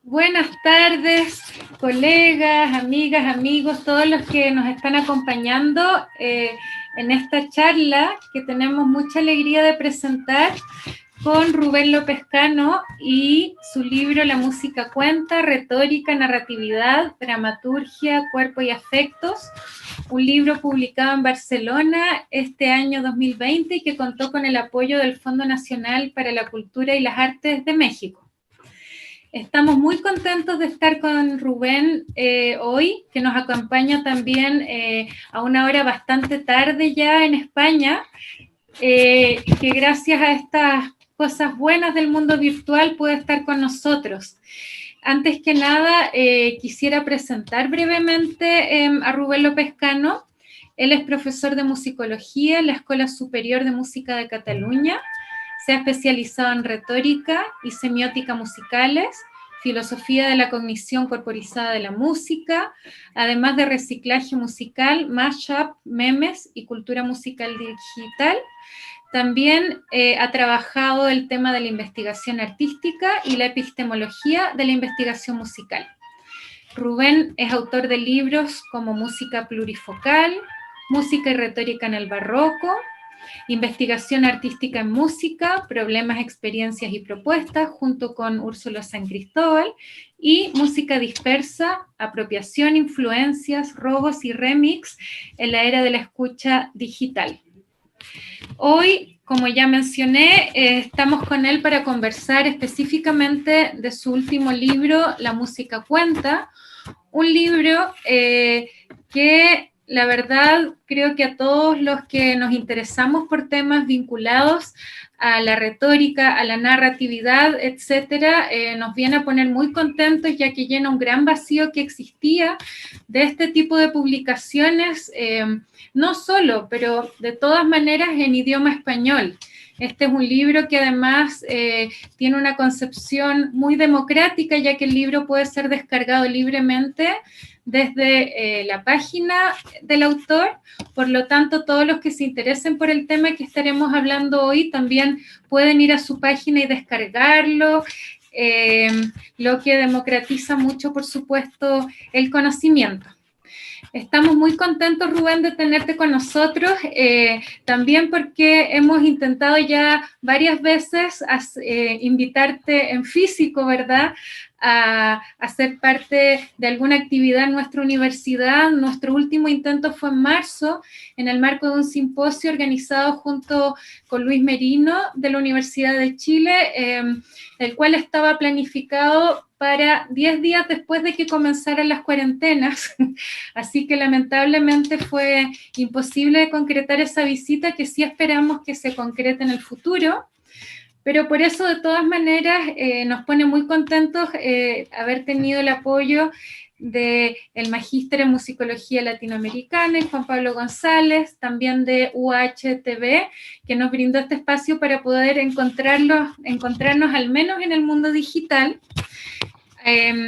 Buenas tardes, colegas, amigas, amigos, todos los que nos están acompañando en esta charla que tenemos mucha alegría de presentar con Rubén López Cano y su libro La música cuenta, retórica, narratividad, dramaturgia, cuerpo y afectos, un libro publicado en Barcelona este año 2020 y que contó con el apoyo del Fondo Nacional para la Cultura y las Artes de México. Estamos muy contentos de estar con Rubén hoy, que nos acompaña también a una hora bastante tarde ya en España, que gracias a estas cosas buenas del mundo virtual puede estar con nosotros. Antes que nada, quisiera presentar brevemente a Rubén López Cano. Él es profesor de musicología en la Escuela Superior de Música de Cataluña. Se ha especializado en retórica y semiótica musicales, filosofía de la cognición corporizada de la música, además de reciclaje musical, mashup, memes y cultura musical digital. También ha trabajado el tema de la investigación artística y la epistemología de la investigación musical. Rubén es autor de libros como Música plurifocal, Música y retórica en el barroco, Investigación artística en música, problemas, experiencias y propuestas, junto con Úrsula San Cristóbal, y música dispersa, apropiación, influencias, robos y remix en la era de la escucha digital. Hoy, como ya mencioné, estamos con él para conversar específicamente de su último libro, La música cuenta, un libro que la verdad creo que a todos los que nos interesamos por temas vinculados a la retórica, a la narratividad, etcétera, nos viene a poner muy contentos, ya que llena un gran vacío que existía de este tipo de publicaciones, no solo, pero de todas maneras en idioma español. Este es un libro que además tiene una concepción muy democrática, ya que el libro puede ser descargado libremente desde la página del autor. Por lo tanto, todos los que se interesen por el tema que estaremos hablando hoy también pueden ir a su página y descargarlo, lo que democratiza mucho, por supuesto, el conocimiento. Estamos muy contentos, Rubén, de tenerte con nosotros, también porque hemos intentado ya varias veces invitarte en físico, ¿verdad?, a ser parte de alguna actividad en nuestra universidad. Nuestro último intento fue en marzo, en el marco de un simposio organizado junto con Luis Merino de la Universidad de Chile, el cual estaba planificado para 10 días después de que comenzaran las cuarentenas, así que lamentablemente fue imposible concretar esa visita, que sí esperamos que se concrete en el futuro, pero por eso de todas maneras nos pone muy contentos haber tenido el apoyo del Magíster en Musicología Latinoamericana, y Juan Pablo González, también de UHTV, que nos brindó este espacio para poder encontrarnos al menos en el mundo digital.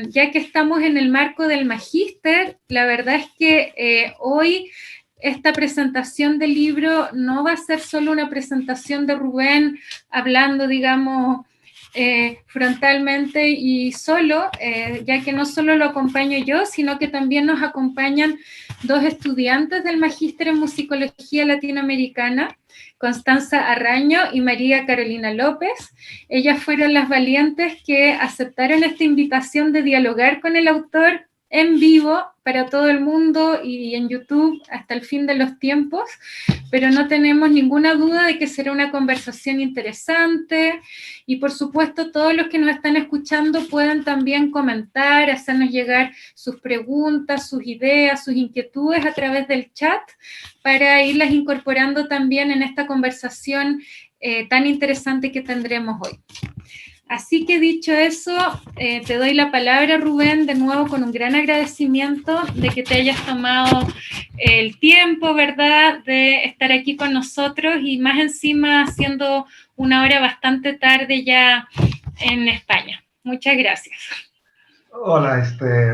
Ya que estamos en el marco del Magíster, la verdad es que hoy esta presentación del libro no va a ser solo una presentación de Rubén hablando, digamos, frontalmente y solo, ya que no solo lo acompaño yo, sino que también nos acompañan dos estudiantes del Magíster en Musicología Latinoamericana, Constanza Arraño y María Carolina López. Ellas fueron las valientes que aceptaron esta invitación de dialogar con el autor en vivo para todo el mundo y en YouTube hasta el fin de los tiempos, pero no tenemos ninguna duda de que será una conversación interesante, y por supuesto todos los que nos están escuchando pueden también comentar, hacernos llegar sus preguntas, sus ideas, sus inquietudes a través del chat, para irlas incorporando también en esta conversación tan interesante que tendremos hoy. Así que dicho eso, te doy la palabra, Rubén, de nuevo con un gran agradecimiento de que te hayas tomado el tiempo, ¿verdad?, de estar aquí con nosotros, y más encima siendo una hora bastante tarde ya en España. Muchas gracias. Hola,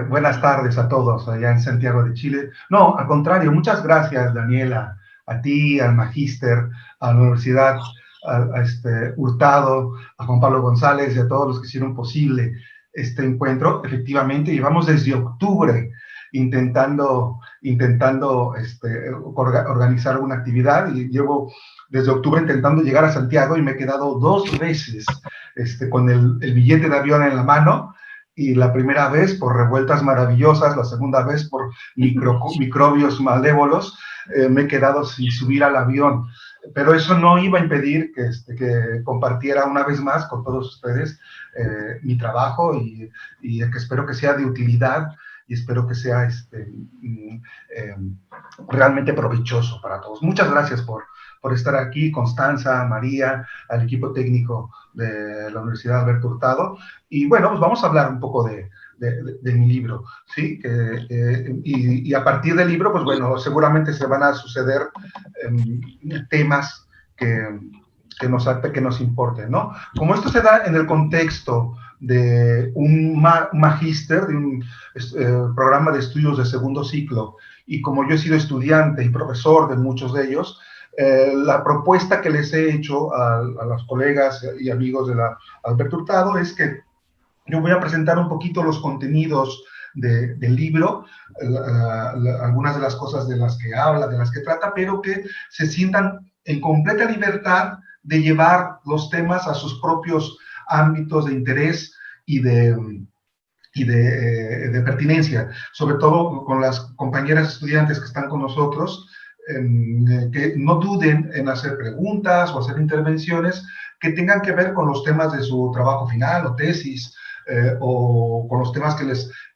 buenas tardes a todos allá en Santiago de Chile. No, al contrario, muchas gracias, Daniela, a ti, al Magíster, a la Universidad Hurtado, a Juan Pablo González y a todos los que hicieron posible este encuentro. Efectivamente, llevamos desde octubre intentando organizar una actividad, y llevo desde octubre intentando llegar a Santiago, y me he quedado 2 veces con el billete de avión en la mano, y la primera vez por revueltas maravillosas, la segunda vez por microbios malévolos, me he quedado sin subir al avión. Pero eso no iba a impedir que compartiera una vez más con todos ustedes mi trabajo, y que espero que sea de utilidad, y espero que sea realmente provechoso para todos. Muchas gracias por estar aquí, Constanza, María, al equipo técnico de la Universidad Alberto Hurtado. Y bueno, pues vamos a hablar un poco de mi libro, ¿sí? Y a partir del libro, pues bueno, seguramente se van a suceder temas que nos importen, ¿no? Como esto se da en el contexto de un magíster, de un programa de estudios de segundo ciclo, y como yo he sido estudiante y profesor de muchos de ellos, la propuesta que les he hecho a los colegas y amigos de la Alberto Hurtado es que yo voy a presentar un poquito los contenidos del libro, algunas de las cosas de las que habla, de las que trata, pero que se sientan en completa libertad de llevar los temas a sus propios ámbitos de interés y de pertinencia, sobre todo con las compañeras estudiantes que están con nosotros, que no duden en hacer preguntas o hacer intervenciones que tengan que ver con los temas de su trabajo final o tesis, o con los temas que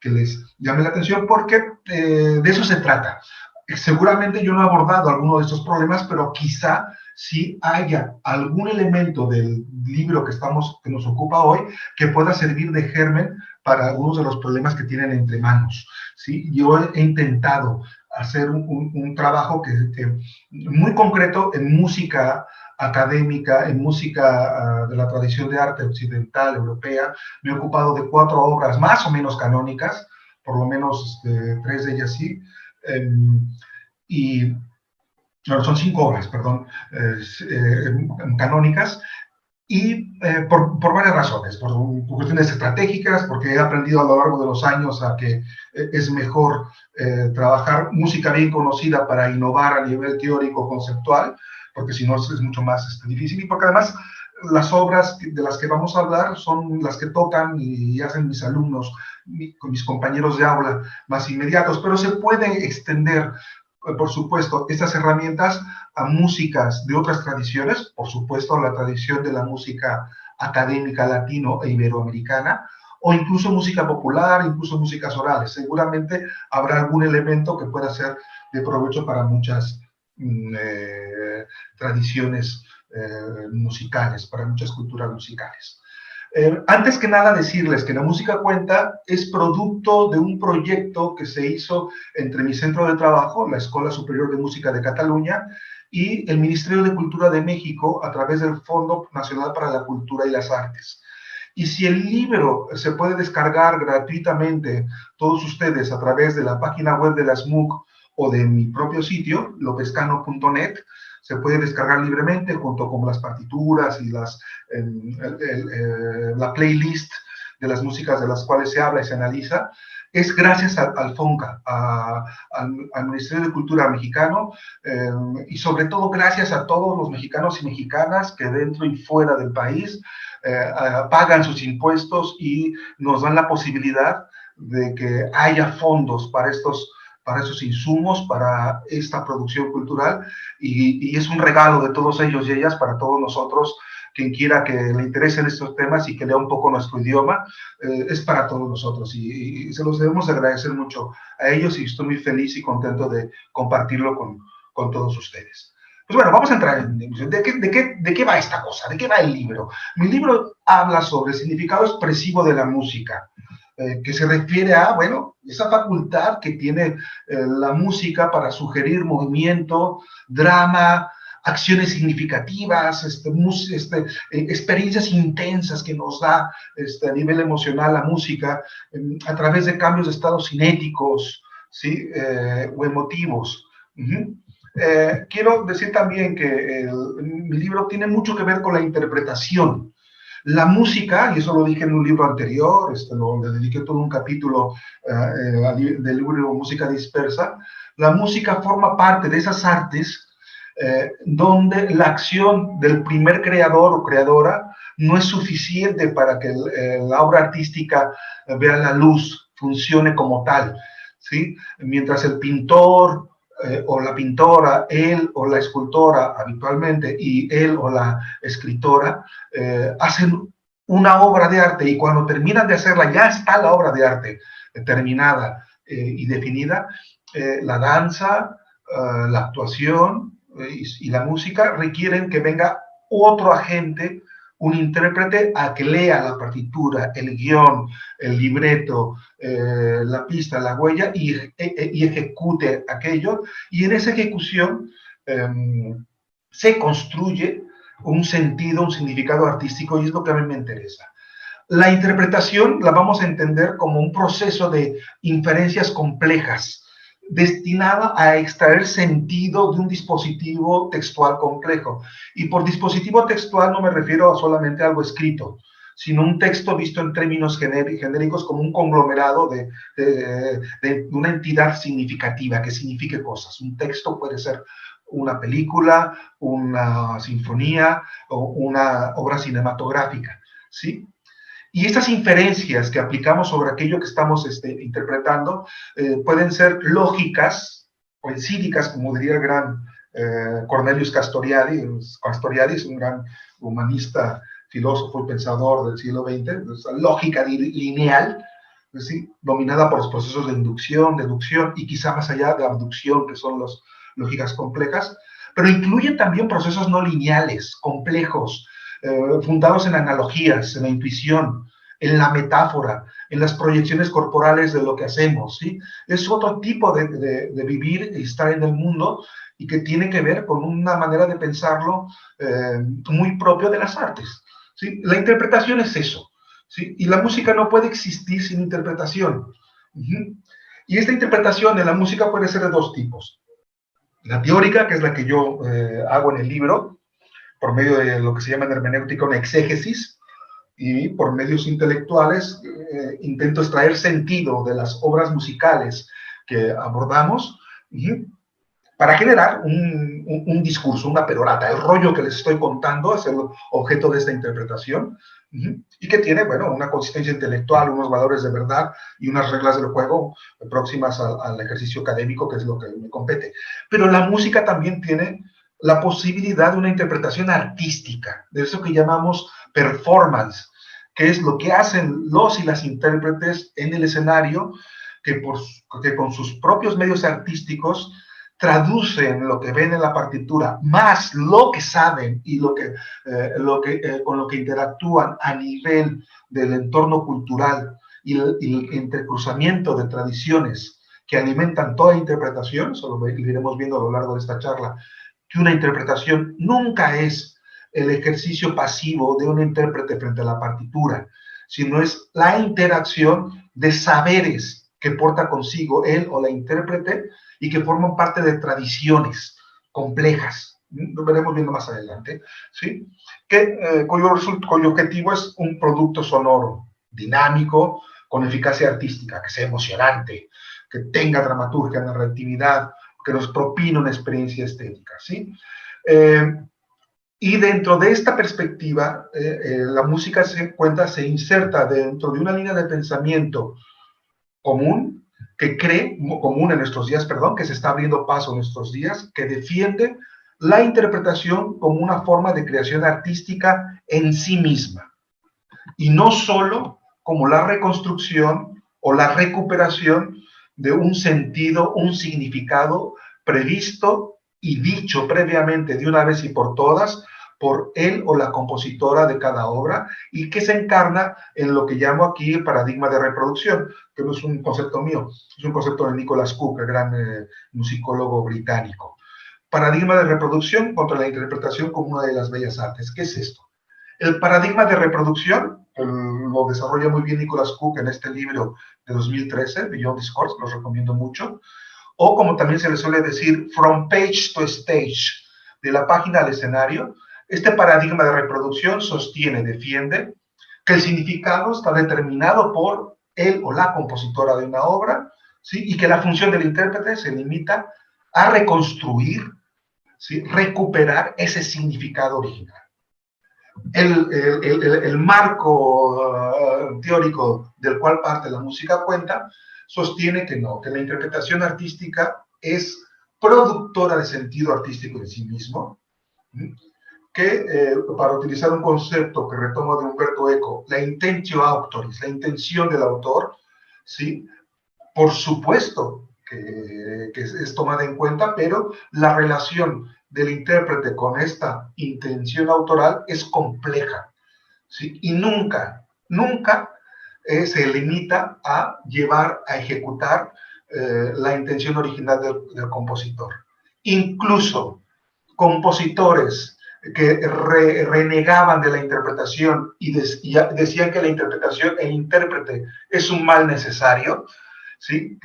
les llame la atención, porque de eso se trata. Seguramente yo no he abordado alguno de estos problemas, pero quizá sí haya algún elemento del libro que nos ocupa hoy que pueda servir de germen para algunos de los problemas que tienen entre manos, ¿sí? Yo he intentado hacer un trabajo que muy concreto en música académica, en música de la tradición de arte occidental, europea. Me he ocupado de 4 obras más o menos canónicas, por lo menos 3 de ellas sí, y no, son 5 obras, perdón, canónicas, y por varias razones, por cuestiones estratégicas, porque he aprendido a lo largo de los años a que es mejor trabajar música bien conocida para innovar a nivel teórico conceptual, porque si no es mucho más difícil, y porque además las obras de las que vamos a hablar son las que tocan y hacen mis alumnos, con mis compañeros de aula más inmediatos, pero se puede extender, por supuesto, estas herramientas a músicas de otras tradiciones, por supuesto, a la tradición de la música académica latino e iberoamericana, o incluso música popular, incluso músicas orales. Seguramente habrá algún elemento que pueda ser de provecho para muchas tradiciones musicales, para muchas culturas musicales. Antes que nada decirles que La Música Cuenta es producto de un proyecto que se hizo entre mi centro de trabajo, la Escuela Superior de Música de Cataluña, y el Ministerio de Cultura de México a través del Fondo Nacional para la Cultura y las Artes. Y si el libro se puede descargar gratuitamente, todos ustedes, a través de la página web de la SMUC o de mi propio sitio, lopezcano.net, se puede descargar libremente junto con las partituras y la playlist de las músicas de las cuales se habla y se analiza. Es gracias al FONCA, al Ministerio de Cultura mexicano, y sobre todo gracias a todos los mexicanos y mexicanas que dentro y fuera del país pagan sus impuestos y nos dan la posibilidad de que haya fondos para esos insumos, para esta producción cultural, y es un regalo de todos ellos y ellas para todos nosotros. Quien quiera que le interesen estos temas y que lea un poco nuestro idioma, es para todos nosotros, y se los debemos agradecer mucho a ellos, y estoy muy feliz y contento de compartirlo con todos ustedes. Pues bueno, vamos a entrar en ¿de qué va esta cosa? ¿De qué va el libro? Mi libro habla sobre el significado expresivo de la música, que se refiere a, bueno, esa facultad que tiene la música para sugerir movimiento, drama, acciones significativas, experiencias intensas que nos da a nivel emocional la música, a través de cambios de estados cinéticos, ¿sí? O emotivos. Quiero decir también que mi libro tiene mucho que ver con la interpretación. La música, y eso lo dije en un libro anterior, le dediqué todo un capítulo del libro Música Dispersa, la música forma parte de esas artes donde la acción del primer creador o creadora no es suficiente para que la obra artística vea la luz, funcione como tal, ¿sí? Mientras el pintor o la pintora, él o la escultora habitualmente, y él o la escritora, hacen una obra de arte, y cuando terminan de hacerla ya está la obra de arte terminada y definida. La danza, la actuación y la música requieren que venga otro agente, un intérprete, a que lea la partitura, el guión, el libreto, la pista, la huella, y ejecute aquello. Y en esa ejecución se construye un sentido, un significado artístico, y es lo que a mí me interesa. La interpretación la vamos a entender como un proceso de inferencias complejas, destinada a extraer sentido de un dispositivo textual complejo. Y por dispositivo textual no me refiero solamente a algo escrito, sino un texto visto en términos genéricos como un conglomerado de una entidad significativa que signifique cosas. Un texto puede ser una película, una sinfonía o una obra cinematográfica, ¿sí? Y estas inferencias que aplicamos sobre aquello que estamos interpretando pueden ser lógicas o encídicas, como diría el gran Cornelius Castoriadis. Castoriadis, un gran humanista, filósofo y pensador del siglo XX, lógica lineal, ¿sí? Dominada por los procesos de inducción, deducción y quizá más allá de abducción, que son las lógicas complejas, pero incluye también procesos no lineales, complejos, fundados en analogías, en la intuición, en la metáfora, en las proyecciones corporales de lo que hacemos, ¿sí? Es otro tipo de vivir y estar en el mundo, y que tiene que ver con una manera de pensarlo muy propio de las artes, ¿sí? La interpretación es eso, ¿sí? Y la música no puede existir sin interpretación. Y esta interpretación de la música puede ser de dos tipos. La teórica, que es la que yo hago en el libro, por medio de lo que se llama en hermenéutica una exégesis, y por medios intelectuales intento extraer sentido de las obras musicales que abordamos, para generar un discurso, una perorata. El rollo que les estoy contando es el objeto de esta interpretación, y que tiene, bueno, una consistencia intelectual, unos valores de verdad y unas reglas del juego próximas al ejercicio académico, que es lo que me compete. Pero la música también tiene la posibilidad de una interpretación artística, de eso que llamamos performance, que es lo que hacen los y las intérpretes en el escenario, que con sus propios medios artísticos traducen lo que ven en la partitura, más lo que saben y con lo que interactúan a nivel del entorno cultural, y el entrecruzamiento de tradiciones que alimentan toda interpretación. Eso lo iremos viendo a lo largo de esta charla, que una interpretación nunca es el ejercicio pasivo de un intérprete frente a la partitura, sino es la interacción de saberes que porta consigo él o la intérprete, y que forman parte de tradiciones complejas. Lo veremos viendo más adelante, ¿sí? Cuyo objetivo es un producto sonoro, dinámico, con eficacia artística, que sea emocionante, que tenga dramaturgia, narratividad, que nos propine una experiencia estética, ¿sí? Y dentro de esta perspectiva, la música se inserta dentro de una línea de pensamiento común, común en nuestros días, que se está abriendo paso en nuestros días, que defiende la interpretación como una forma de creación artística en sí misma, y no solo como la reconstrucción o la recuperación de un sentido, un significado previsto y dicho previamente de una vez y por todas por él o la compositora de cada obra, y que se encarna en lo que llamo aquí el paradigma de reproducción, que no es un concepto mío, es un concepto de Nicholas Cook, el gran musicólogo británico. Paradigma de reproducción contra la interpretación como una de las bellas artes. ¿Qué es esto? El paradigma de reproducción lo desarrolla muy bien Nicholas Cook en este libro de 2013, Beyond Discourse, lo recomiendo mucho, o como también se le suele decir, From Page to Stage, de la página al escenario. Este paradigma de reproducción sostiene, defiende, que el significado está determinado por él o la compositora de una obra, ¿sí? Y que la función del intérprete se limita a reconstruir, ¿sí? Recuperar ese significado original. El marco teórico del cual parte la música cuenta sostiene que no, que la interpretación artística es productora de sentido artístico de sí mismo, que, para utilizar un concepto que retomo de Umberto Eco, la intentio autoris, la intención del autor, ¿sí? Por supuesto que es tomada en cuenta, pero la relación del intérprete con esta intención autoral es compleja, ¿sí? Y nunca se limita a llevar, a ejecutar la intención original del compositor. Incluso compositores que renegaban de la interpretación y decían que la interpretación, el intérprete es un mal necesario, ¿sí?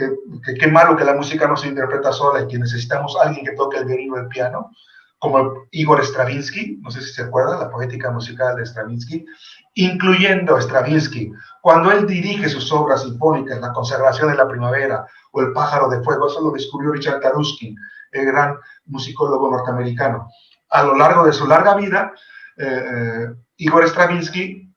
Qué malo que la música no se interpreta sola y que necesitamos a alguien que toque el violín o el piano, como Igor Stravinsky, no sé si se acuerdan, la poética musical de Stravinsky, incluyendo Stravinsky, cuando él dirige sus obras sinfónicas, La consagración de la primavera o El pájaro de fuego, eso lo descubrió Richard Taruskin, el gran musicólogo norteamericano. A lo largo de su larga vida, Igor Stravinsky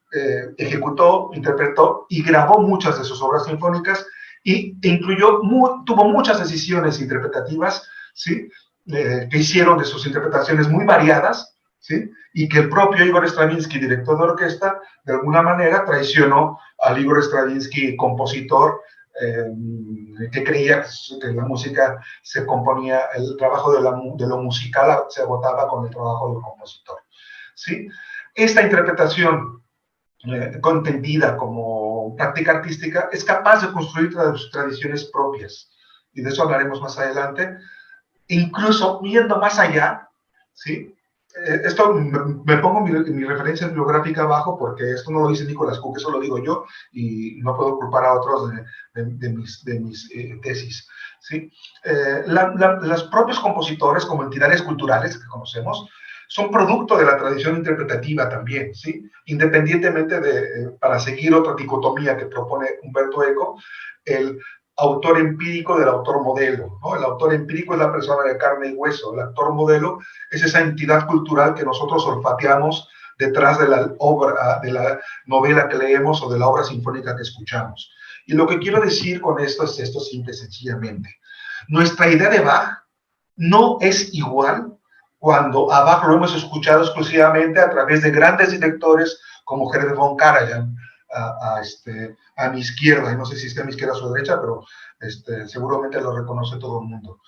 ejecutó, interpretó y grabó muchas de sus obras sinfónicas y tuvo muchas decisiones interpretativas, ¿sí? Que hicieron de sus interpretaciones muy variadas, ¿sí? Y que el propio Igor Stravinsky, director de orquesta, de alguna manera traicionó al Igor Stravinsky, compositor, que creía que la música se componía, el trabajo de lo musical se agotaba con el trabajo del compositor, ¿sí? Esta interpretación contendida como práctica artística es capaz de construir tradiciones propias, y de eso hablaremos más adelante, incluso viendo más allá, ¿sí? Esto me pongo mi referencia bibliográfica abajo porque esto no lo dice Nicholas Cook, eso lo digo yo y no puedo culpar a otros de mis tesis, ¿sí? Los propios compositores como entidades culturales que conocemos son producto de la tradición interpretativa también, ¿sí? Independientemente para seguir otra dicotomía que propone Umberto Eco, el autor empírico del autor modelo, ¿no? El autor empírico es la persona de carne y hueso, el autor modelo es esa entidad cultural que nosotros olfateamos detrás de la obra, de la novela que leemos o de la obra sinfónica que escuchamos. Y lo que quiero decir con esto es esto simple y sencillamente. Nuestra idea de Bach no es igual cuando a Bach lo hemos escuchado exclusivamente a través de grandes directores como Herbert von Karajan, a mi izquierda, y no sé si está a mi izquierda o a su derecha, pero seguramente lo reconoce todo el mundo.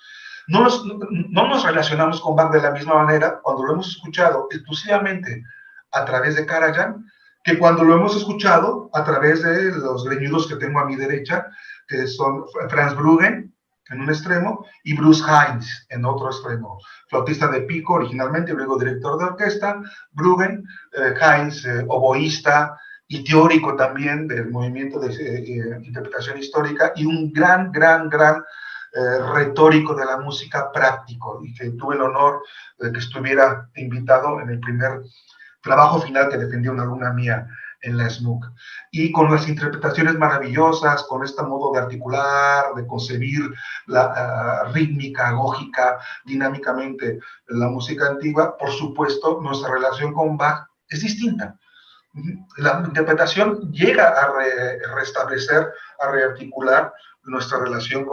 No nos relacionamos con Bach de la misma manera cuando lo hemos escuchado exclusivamente a través de Karajan, que cuando lo hemos escuchado a través de los greñudos que tengo a mi derecha, que son Franz Bruggen en un extremo y Bruce Hines en otro extremo. Flautista de pico originalmente y luego director de orquesta, Bruggen, Hines, oboísta, y teórico también del movimiento de interpretación histórica y un gran retórico de la música práctico, y que tuve el honor de que estuviera invitado en el primer trabajo final que defendió una alumna mía en la SNUC, y con las interpretaciones maravillosas, con este modo de articular, de concebir la rítmica, agógica, dinámicamente la música antigua. Por supuesto, nuestra relación con Bach es distinta. La interpretación llega a restablecer, a rearticular nuestra relación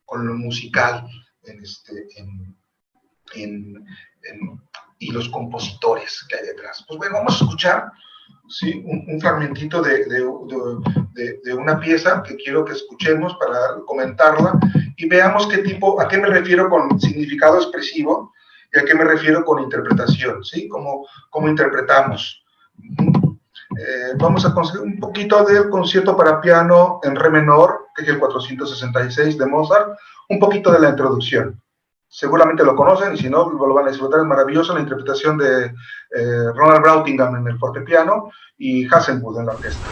con lo musical y los compositores que hay detrás. Pues bueno, vamos a escuchar, ¿sí? un fragmentito de una pieza que quiero que escuchemos para comentarla y veamos a qué me refiero con significado expresivo y a qué me refiero con interpretación, ¿sí? Cómo interpretamos. Vamos a conseguir un poquito del concierto para piano en re menor, que es el 466 de Mozart, un poquito de la introducción. Seguramente lo conocen y si no, lo van a disfrutar. Es maravilloso la interpretación de Ronald Brautigam en el fortepiano y Haselwood en la orquesta.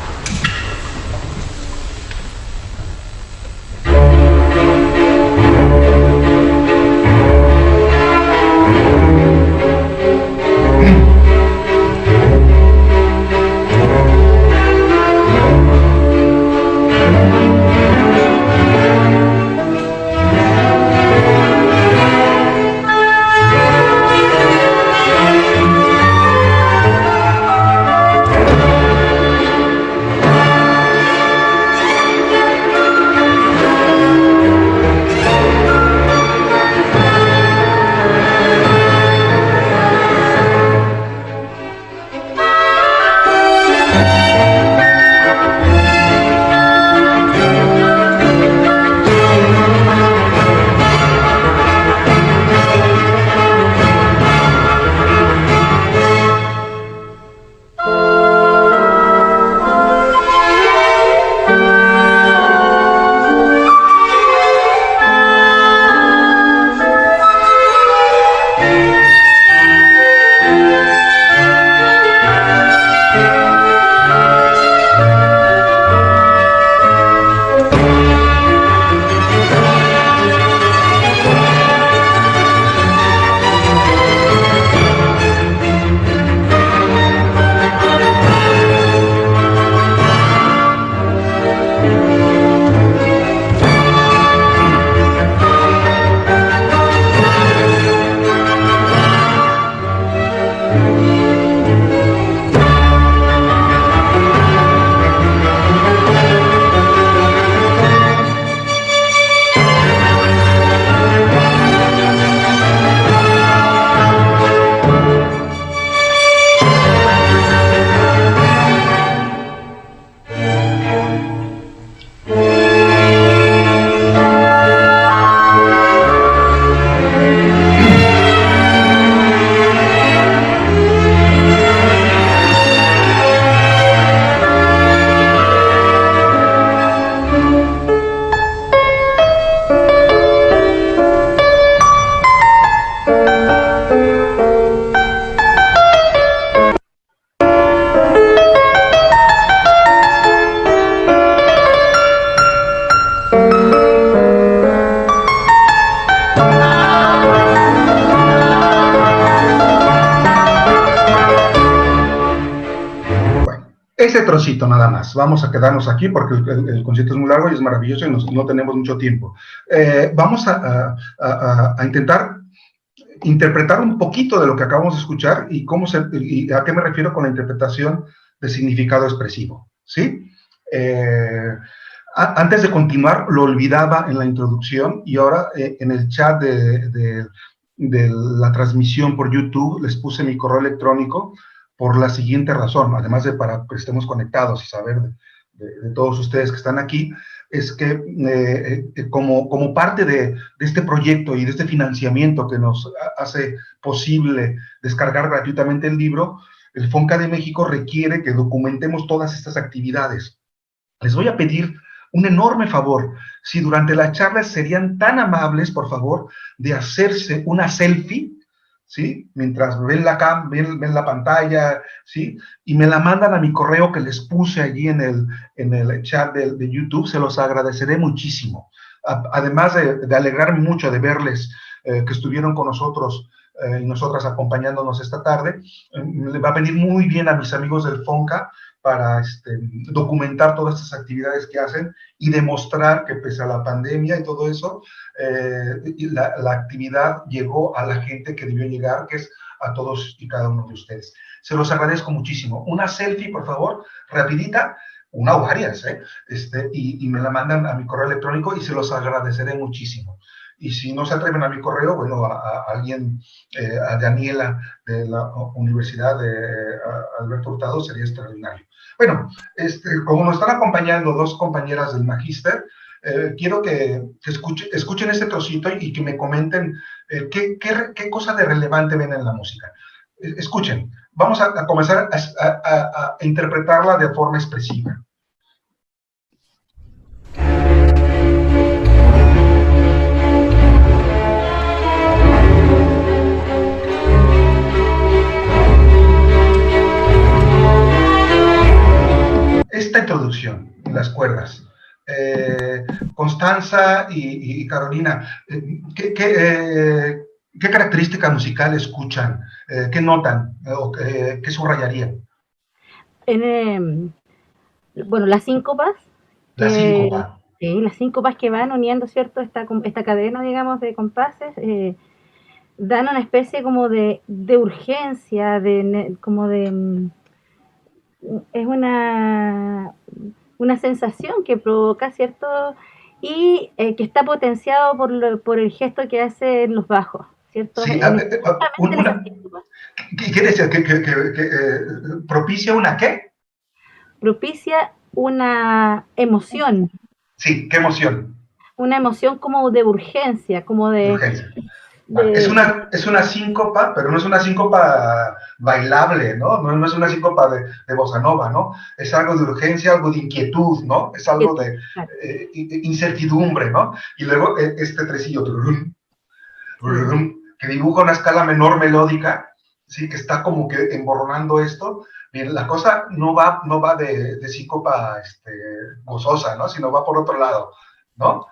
Ese trocito nada más. Vamos a quedarnos aquí porque el concierto es muy largo y es maravilloso y no tenemos mucho tiempo. Vamos a intentar interpretar un poquito de lo que acabamos de escuchar y a qué me refiero con la interpretación de significado expresivo, ¿sí? Antes de continuar, lo olvidaba en la introducción y ahora en el chat de la transmisión por YouTube les puse mi correo electrónico por la siguiente razón, además de para que estemos conectados y saber de todos ustedes que están aquí, es que como parte de este proyecto y de este financiamiento que nos hace posible descargar gratuitamente el libro, el FONCA de México requiere que documentemos todas estas actividades. Les voy a pedir un enorme favor, si durante la charla serían tan amables, por favor, de hacerse una selfie, ¿sí? Mientras ven la pantalla, ¿sí? Y me la mandan a mi correo que les puse allí en el chat de YouTube, se los agradeceré muchísimo. Además de alegrarme mucho de verles que estuvieron con nosotros y nosotras acompañándonos esta tarde, le va a venir muy bien a mis amigos del FONCA para documentar todas estas actividades que hacen y demostrar que pese a la pandemia y todo eso, la actividad llegó a la gente que debió llegar, que es a todos y cada uno de ustedes. Se los agradezco muchísimo. Una selfie, por favor, rapidita, una o varias, y me la mandan a mi correo electrónico y se los agradeceré muchísimo. Y si no se atreven a mi correo, bueno, a alguien, a Daniela de la Universidad de Alberto Hurtado, sería extraordinario. Bueno, como nos están acompañando dos compañeras del Magíster, quiero que escuchen este trocito y que me comenten qué cosa de relevante ven en la música. Escuchen, vamos a comenzar a interpretarla de forma expresiva. Esta introducción, las cuerdas. Constanza y Carolina, ¿qué característica musical escuchan? ¿Qué notan? ¿Qué subrayarían? Bueno, las síncopas La síncopa. Sí, las síncopas que van uniendo, ¿cierto? Esta cadena, digamos, de compases, dan una especie como de urgencia, como de... es una sensación que provoca, ¿cierto? Y que está potenciado por el gesto que hacen los bajos, ¿cierto? Sí, Justamente en esas síncopas. ¿qué decía? ¿Que propicia una qué? Propicia una emoción. Sí, ¿qué emoción? Una emoción como de urgencia, como De de... urgencia. Es una síncopa, pero no es una síncopa bailable, ¿no? No es una síncopa de bossa nova, ¿no? Es algo de urgencia, algo de inquietud, ¿no? Es algo de incertidumbre, ¿no? Y luego este tresillo, que dibuja una escala menor melódica, ¿sí? Que está como que emborronando esto. Bien, la cosa no va de síncopa gozosa, ¿no? Sino va por otro lado, ¿no?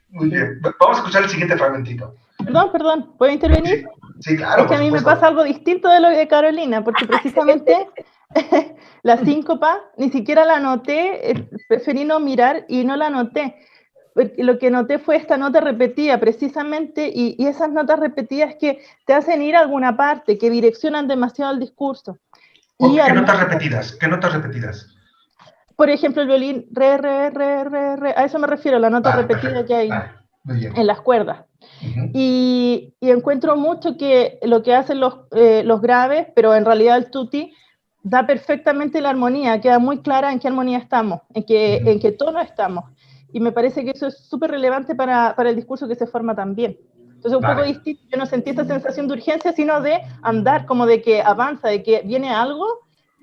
Muy bien. Vamos a escuchar el siguiente fragmentito. Perdón, ¿puedo intervenir? Sí, claro. Es que a mí me pasa algo distinto de lo de Carolina, porque precisamente la síncopa ni siquiera la noté, preferí no mirar y no la noté. Porque lo que noté fue esta nota repetida precisamente, y esas notas repetidas que te hacen ir a alguna parte, que direccionan demasiado el discurso. ¿Qué notas repetidas? ¿Qué notas repetidas? Por ejemplo, el violín, re, re, re, re, re, a eso me refiero, la nota repetida que hay en las cuerdas. Y encuentro mucho que lo que hacen los graves, pero en realidad el tutti, da perfectamente la armonía, queda muy clara en qué armonía estamos, en qué tono estamos. Y me parece que eso es súper relevante para el discurso que se forma también. Entonces, un poco distinto, yo no sentí esa sensación de urgencia, sino de andar, como de que avanza, de que viene algo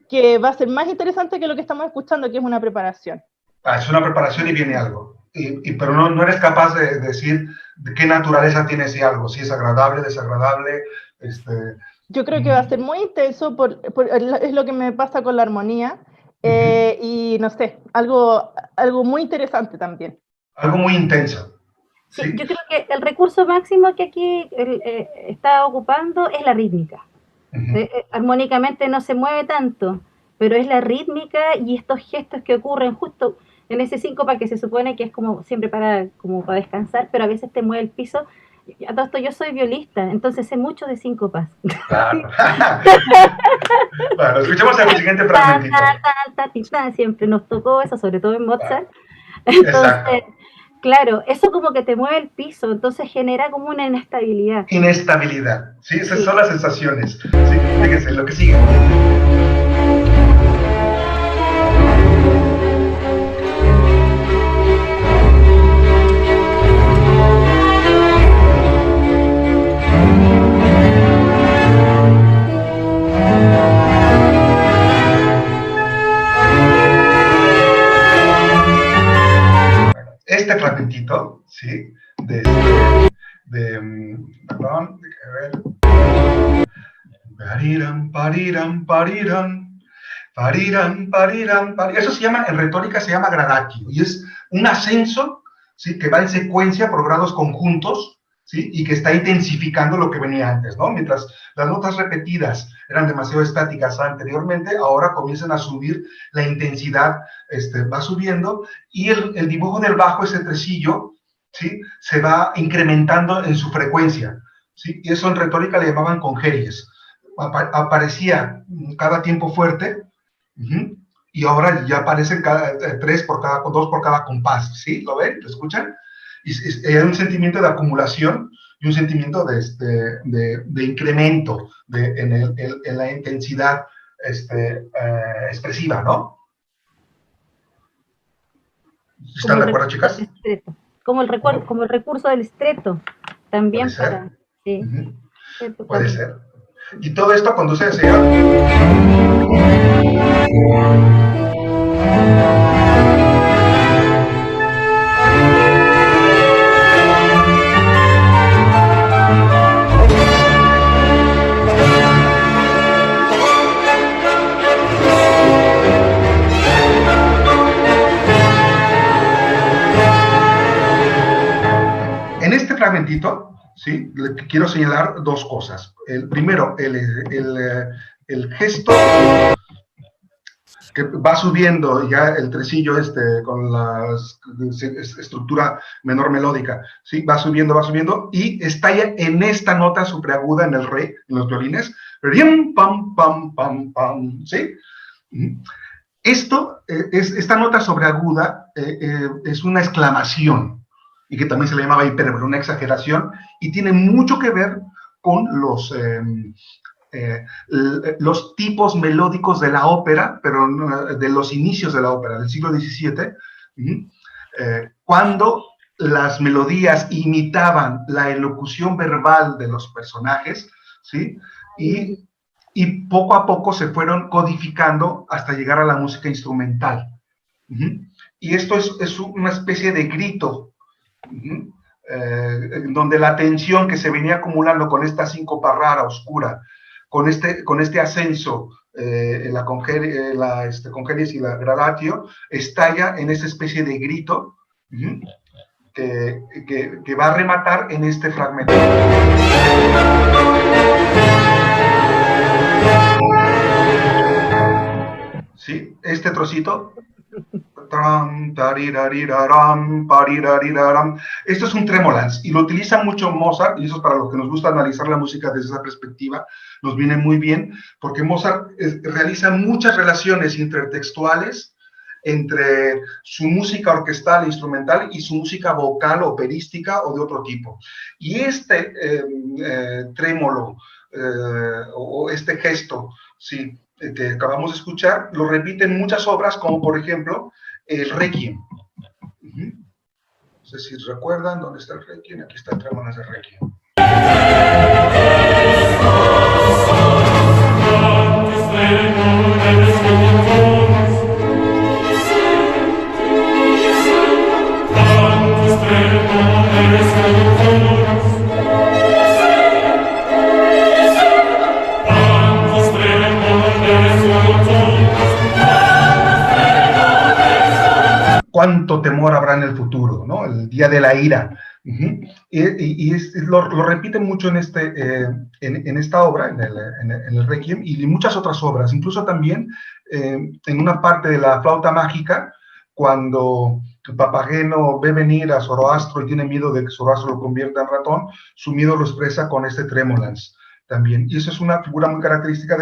que va a ser más interesante que lo que estamos escuchando, que es una preparación. Es una preparación y viene algo. Pero no eres capaz de decir de qué naturaleza tiene ese algo, si es agradable, desagradable. Yo creo que va a ser muy intenso, es lo que me pasa con la armonía, y no sé, algo muy interesante también. Algo muy intenso. Sí, yo creo que el recurso máximo que aquí está ocupando es la rítmica. Armónicamente no se mueve tanto, pero es la rítmica y estos gestos que ocurren justo en ese síncopa que se supone que es como siempre para descansar, pero a veces te mueve el piso. A todo esto yo soy violista, entonces sé mucho de síncopas. Claro. Bueno, escuchemos el siguiente fragmentito. Siempre nos tocó eso, sobre todo en Mozart. Entonces, claro, eso como que te mueve el piso, entonces genera como una inestabilidad. Inestabilidad, sí, esas son las sensaciones. Sí, fíjense, lo que sigue. Este fragmentito, ¿sí? Perdón, a ver. Pariran, pariran, pariran, pariran, pariran, pariran. Eso se llama, en retórica se llama gradatio, y es un ascenso, ¿sí? Que va en secuencia por grados conjuntos, ¿sí? Y que está intensificando lo que venía antes, ¿no? Mientras las notas repetidas eran demasiado estáticas anteriormente, ahora comienzan a subir, la intensidad va subiendo, y el dibujo del bajo, ese tresillo, ¿sí? Se va incrementando en su frecuencia, ¿sí? Y eso en retórica le llamaban congeries. Aparecía cada tiempo fuerte, y ahora ya aparecen dos por cada compás, ¿sí? ¿Lo ven? ¿Lo escuchan? Y hay un sentimiento de acumulación y un sentimiento de incremento en la intensidad expresiva, ¿no? ¿Están de acuerdo, chicas? Como el recurso del estreto, también para... Sí, puede ser. Y todo esto conduce hacia... En este fragmentito, ¿sí? Quiero señalar dos cosas. Primero, el gesto que va subiendo ya el tresillo con la estructura menor melódica, ¿sí? Va subiendo y estalla en esta nota superaguda en el re, en los violines, rim, pam, pam, pam, pam, ¿sí? Esta nota sobreaguda es una exclamación, y que también se le llamaba hipérbole, una exageración, y tiene mucho que ver con los tipos melódicos de la ópera, pero de los inicios de la ópera, del siglo XVII, cuando las melodías imitaban la elocución verbal de los personajes, ¿sí? Y poco a poco se fueron codificando hasta llegar a la música instrumental. Y esto es una especie de grito, donde la tensión que se venía acumulando con esta síncopa rara, oscura, con este ascenso, la congenies y la gradatio, estalla en esa especie de grito que va a rematar en este fragmento. ¿Sí? Este trocito. Esto es un tremolans y lo utiliza mucho Mozart, y eso es para los que nos gusta analizar la música desde esa perspectiva, nos viene muy bien, porque Mozart realiza muchas relaciones intertextuales entre su música orquestal e instrumental y su música vocal, operística o de otro tipo. Y este trémolo o este gesto, sí, que acabamos de escuchar, lo repiten muchas obras, como por ejemplo el Requiem. No sé si recuerdan dónde está el Requiem. Aquí está el trémolas de Requiem. Cuánto temor habrá en el futuro, ¿no? El día de la ira. Lo repiten mucho en esta obra, en el Requiem, y en muchas otras obras, incluso también en una parte de la flauta mágica, cuando Papageno ve venir a Zoroastro y tiene miedo de que Zoroastro lo convierta en ratón, su miedo lo expresa con este tremolans también. Y eso es una figura muy característica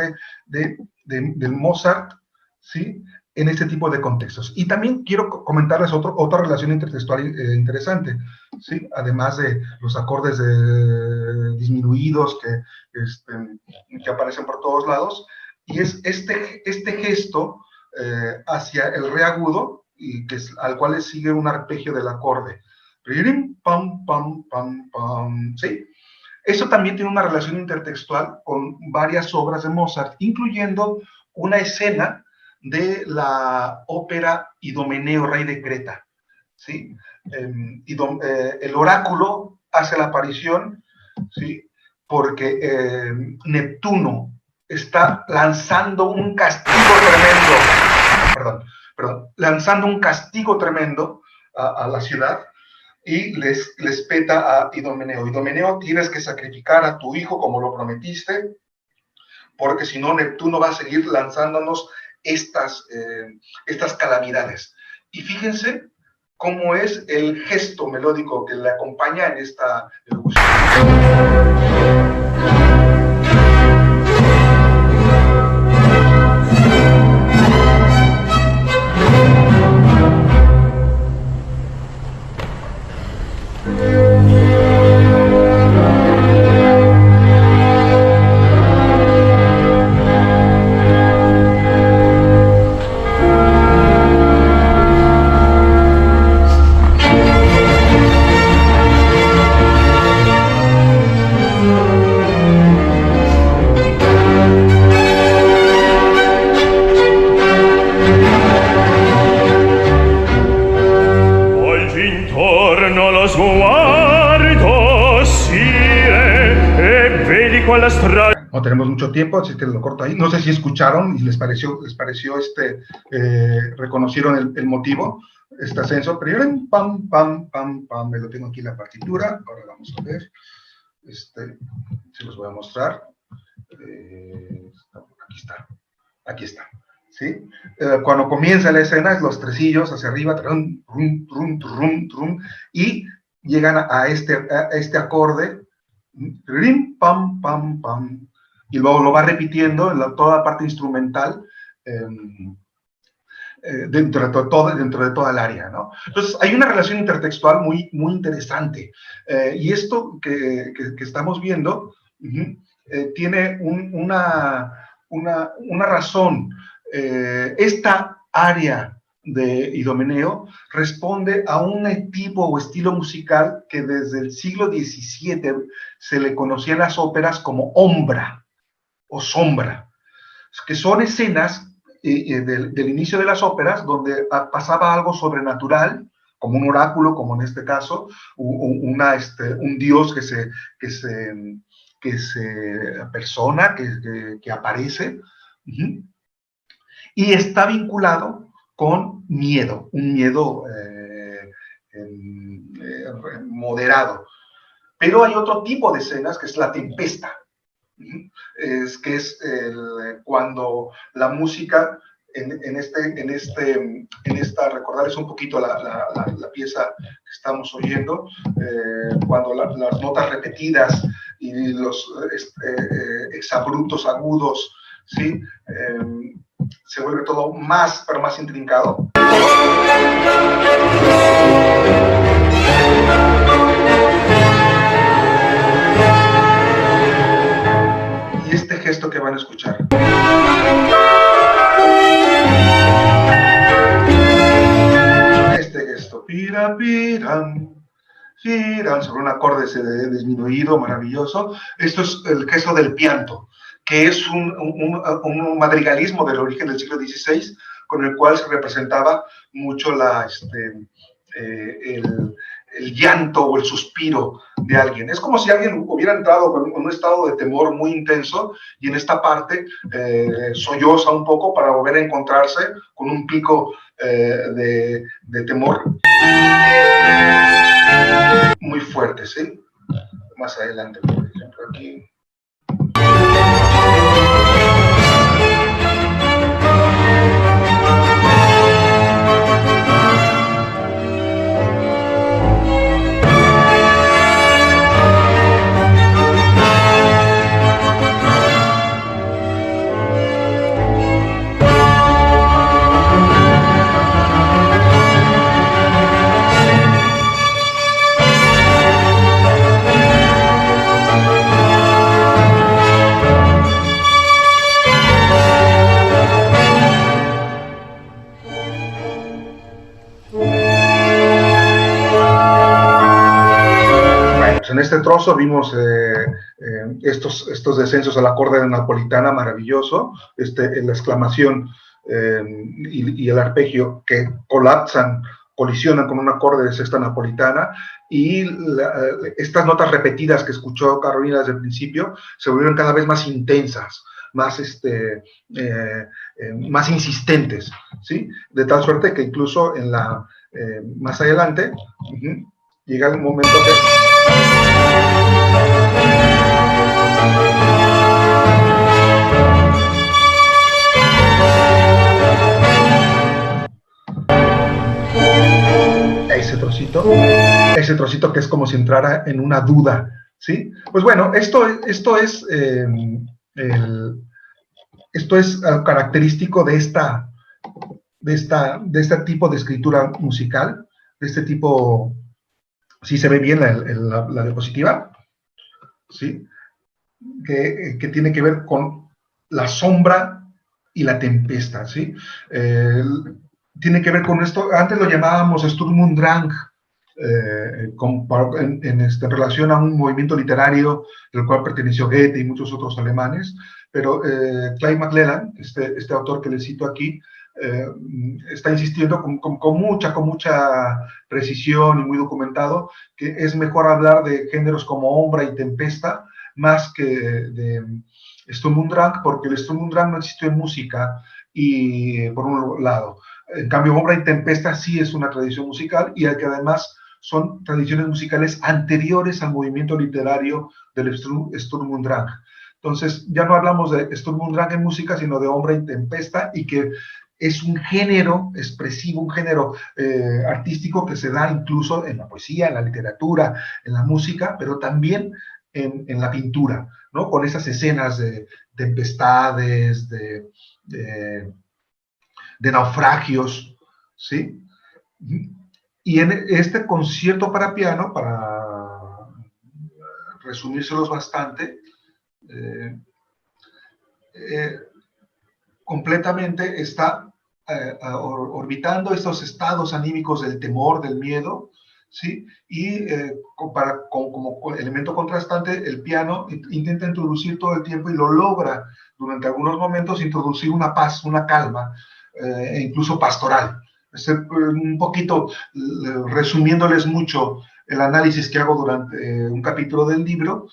del Mozart, ¿sí? En este tipo de contextos. Y también quiero comentarles otra relación intertextual interesante, ¿sí? Además de los acordes disminuidos que aparecen por todos lados, y es este gesto hacia el re agudo, al cual le sigue un arpegio del acorde. Pam, pam, pam, pam, ¿sí? Eso también tiene una relación intertextual con varias obras de Mozart, incluyendo una escena de la ópera Idomeneo, rey de Creta, ¿sí? El oráculo hace la aparición, ¿sí? Porque Neptuno está lanzando un castigo tremendo, lanzando un castigo tremendo a la ciudad, y les peta a Idomeneo. Idomeneo, tienes que sacrificar a tu hijo como lo prometiste, porque si no, Neptuno va a seguir lanzándonos estas calamidades. Y fíjense cómo es el gesto melódico que le acompaña en esta elocución. No tenemos mucho tiempo, así que lo corto ahí. No sé si escucharon y les pareció reconocieron el motivo, este ascenso. Pero pam, pam, pam, pam, me lo tengo aquí en la partitura. Ahora vamos a ver. Se los voy a mostrar. Aquí está. ¿sí? Cuando comienza la escena, los tresillos hacia arriba, trum, trum, trum, trum, trum, y llegan a este acorde, rim, pam, pam, pam, y luego lo va repitiendo en toda la parte instrumental, dentro de toda el área, ¿no? Entonces, hay una relación intertextual muy, muy interesante, y esto que estamos viendo tiene una razón. Esta área de Idomeneo responde a un tipo o estilo musical que desde el siglo XVII se le conocía en las óperas como ombra o sombra, que son escenas del inicio de las óperas donde pasaba algo sobrenatural, como un oráculo, como en este caso, un dios que se persona, que aparece, y está vinculado con miedo, un miedo moderado. Pero hay otro tipo de escenas que es la tempesta, cuando la música recordarles un poquito la pieza que estamos oyendo, cuando las notas repetidas y los exabruptos agudos, ¿sí? Se vuelve todo más, pero más intrincado. Y este gesto que van a escuchar. Este gesto, pira, piran, piran, sobre un acorde disminuido, maravilloso. Esto es el gesto del pianto, que es un madrigalismo del origen del siglo XVI, con el cual se representaba mucho el llanto o el suspiro de alguien. Es como si alguien hubiera entrado en un estado de temor muy intenso y en esta parte solloza un poco para volver a encontrarse con un pico de temor muy fuerte, ¿sí? Más adelante, por ejemplo, aquí. En este trozo vimos estos descensos al acorde de napolitana, maravilloso, la exclamación y el arpegio que colisionan con un acorde de sexta napolitana, y estas notas repetidas que escuchó Carolina desde el principio se volvieron cada vez más intensas, más insistentes, ¿sí? De tal suerte que incluso más adelante llega el momento que ese trocito que es como si entrara en una duda, ¿sí? Pues bueno, esto es característico de este tipo de escritura musical, de este tipo. Sí se ve bien la diapositiva, ¿sí? Que tiene que ver con la sombra y la tempesta, ¿sí? Tiene que ver con esto, antes lo llamábamos Sturm und Drang, en relación a un movimiento literario del cual perteneció Goethe y muchos otros alemanes, pero Clive McLellan, este autor que les cito aquí, está insistiendo con mucha precisión y muy documentado que es mejor hablar de géneros como ombra y tempesta más que de Sturm und Drang, porque el Sturm und Drang no existió en música, y por un lado, en cambio ombra y tempesta sí es una tradición musical, y que además son tradiciones musicales anteriores al movimiento literario del Sturm und Drang. Entonces, ya no hablamos de Sturm und Drang en música, sino de Ombra y Tempesta, y que es un género expresivo, un género artístico que se da incluso en la poesía, en la literatura, en la música, pero también en la pintura, ¿no? Con esas escenas de tempestades, de naufragios, ¿sí? Y en este concierto para piano, para resumírselos bastante, completamente está orbitando estos estados anímicos del temor, del miedo, ¿sí? Y como elemento contrastante, el piano intenta introducir todo el tiempo y lo logra durante algunos momentos introducir una paz, una calma, e incluso pastoral. Un poquito resumiéndoles mucho el análisis que hago durante un capítulo del libro,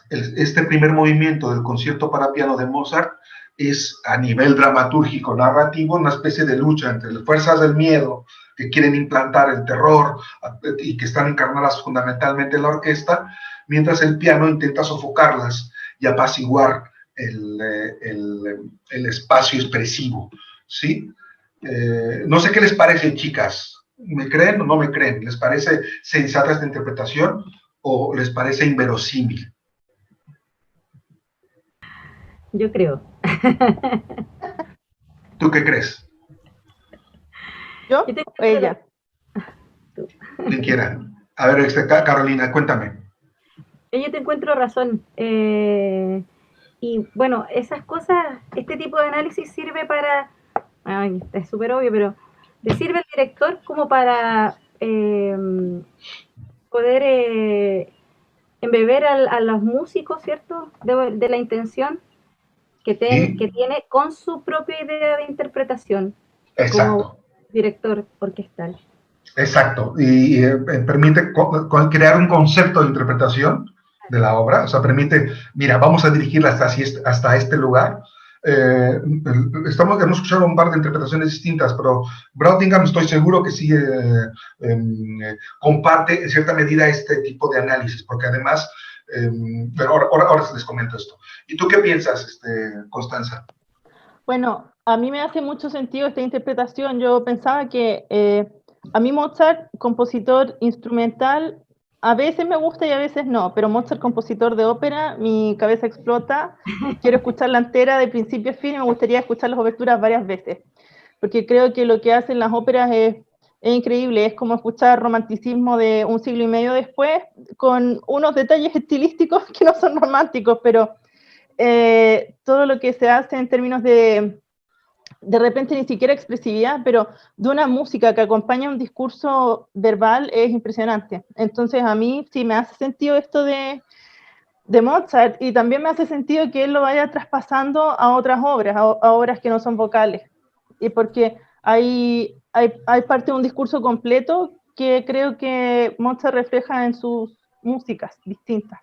este primer movimiento del concierto para piano de Mozart es, a nivel dramatúrgico, narrativo, una especie de lucha entre las fuerzas del miedo que quieren implantar el terror y que están encarnadas fundamentalmente en la orquesta, mientras el piano intenta sofocarlas y apaciguar el espacio expresivo, ¿sí? No sé qué les parece, chicas. ¿Me creen o no me creen? ¿Les parece sensata esta interpretación o les parece inverosímil? Yo creo. ¿Tú qué crees? ¿Yo? Ella. Quien quiera. A ver, Carolina, cuéntame. Yo te encuentro razón. Y bueno, esas cosas, este tipo de análisis sirve para, es súper obvio, pero le sirve al director como para poder embeber a los músicos, ¿cierto? De la intención que tiene con su propia idea de interpretación. Exacto. Como director orquestal. Exacto. Y permite crear un concepto de interpretación de la obra, o sea, permite, mira, vamos a dirigirla hasta este lugar. Hemos escuchado un par de interpretaciones distintas, pero Brautigam estoy seguro que sí comparte en cierta medida este tipo de análisis, porque además, pero ahora les comento esto. ¿Y tú qué piensas, Constanza? Bueno, a mí me hace mucho sentido esta interpretación. Yo pensaba que a mí Mozart, compositor instrumental, a veces me gusta y a veces no, pero Mozart, compositor de ópera, mi cabeza explota. Quiero escucharla entera de principio a fin y me gustaría escuchar las oberturas varias veces, porque creo que lo que hacen las óperas es increíble. Es como escuchar romanticismo de un siglo y medio después, con unos detalles estilísticos que no son románticos, pero todo lo que se hace en términos de repente ni siquiera expresividad, pero de una música que acompaña un discurso verbal es impresionante. Entonces a mí sí me hace sentido esto de Mozart, y también me hace sentido que él lo vaya traspasando a otras obras, a obras que no son vocales, y porque hay parte de un discurso completo que creo que Mozart refleja en sus músicas distintas.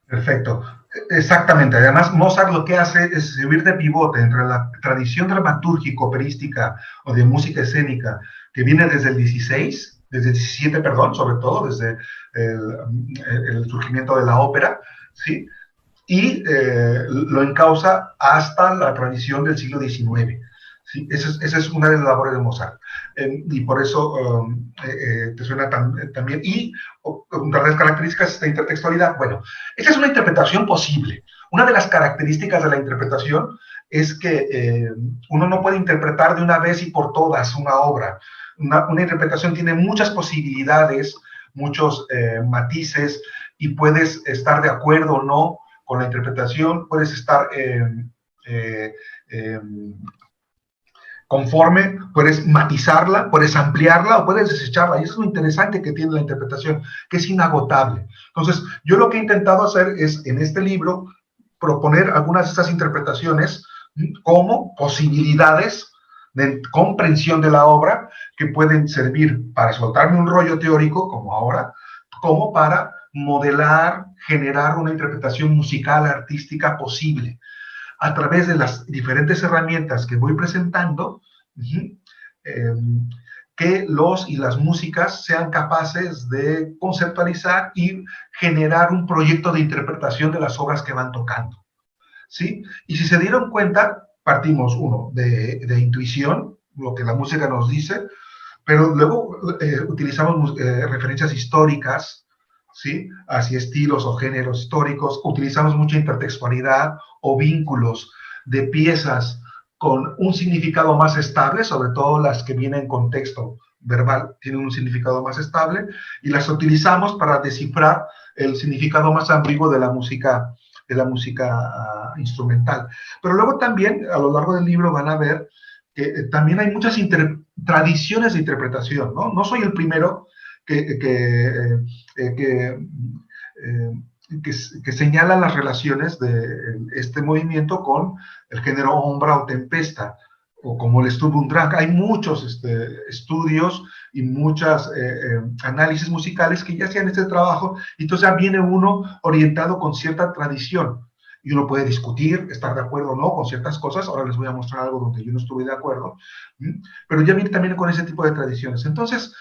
Perfecto, exactamente. Además, Mozart lo que hace es servir de pivote entre la tradición dramatúrgica, operística o de música escénica que viene desde el 16, desde el 17, perdón, sobre todo, desde el surgimiento de la ópera, ¿sí? Y lo encausa hasta la tradición del siglo XIX. ¿Sí? Esa es una de las labores de Mozart. Y por eso te suena también. Y una de las características de esta intertextualidad, bueno, esta es una interpretación posible. Una de las características de la interpretación es que uno no puede interpretar de una vez y por todas una obra. Una interpretación tiene muchas posibilidades, muchos matices, y puedes estar de acuerdo o no con la interpretación, puedes estar conforme, puedes matizarla, puedes ampliarla o puedes desecharla. Y eso es lo interesante que tiene la interpretación, que es inagotable. Entonces, yo lo que he intentado hacer es, en este libro, proponer algunas de estas interpretaciones como posibilidades de comprensión de la obra que pueden servir para soltarme un rollo teórico, como ahora, como para modelar, generar una interpretación musical, artística posible. A través de las diferentes herramientas que voy presentando, que los y las músicas sean capaces de conceptualizar y generar un proyecto de interpretación de las obras que van tocando, ¿sí? Y si se dieron cuenta, partimos, uno, de intuición, lo que la música nos dice, pero luego utilizamos referencias históricas, ¿sí? Hacia estilos o géneros históricos, utilizamos mucha intertextualidad o vínculos de piezas con un significado más estable, sobre todo las que vienen en contexto verbal, tienen un significado más estable, y las utilizamos para descifrar el significado más ambiguo de la música instrumental. Pero luego también, a lo largo del libro van a ver que también hay muchas tradiciones de interpretación, ¿no? No soy el primero que señala las relaciones de este movimiento con el género ombra o tempesta, o como el Sturm und Drang. Hay muchos estudios y muchos análisis musicales que ya hacían este trabajo, y entonces ya viene uno orientado con cierta tradición, y uno puede discutir, estar de acuerdo o no con ciertas cosas. Ahora les voy a mostrar algo donde yo no estuve de acuerdo, pero ya viene también con ese tipo de tradiciones. Entonces,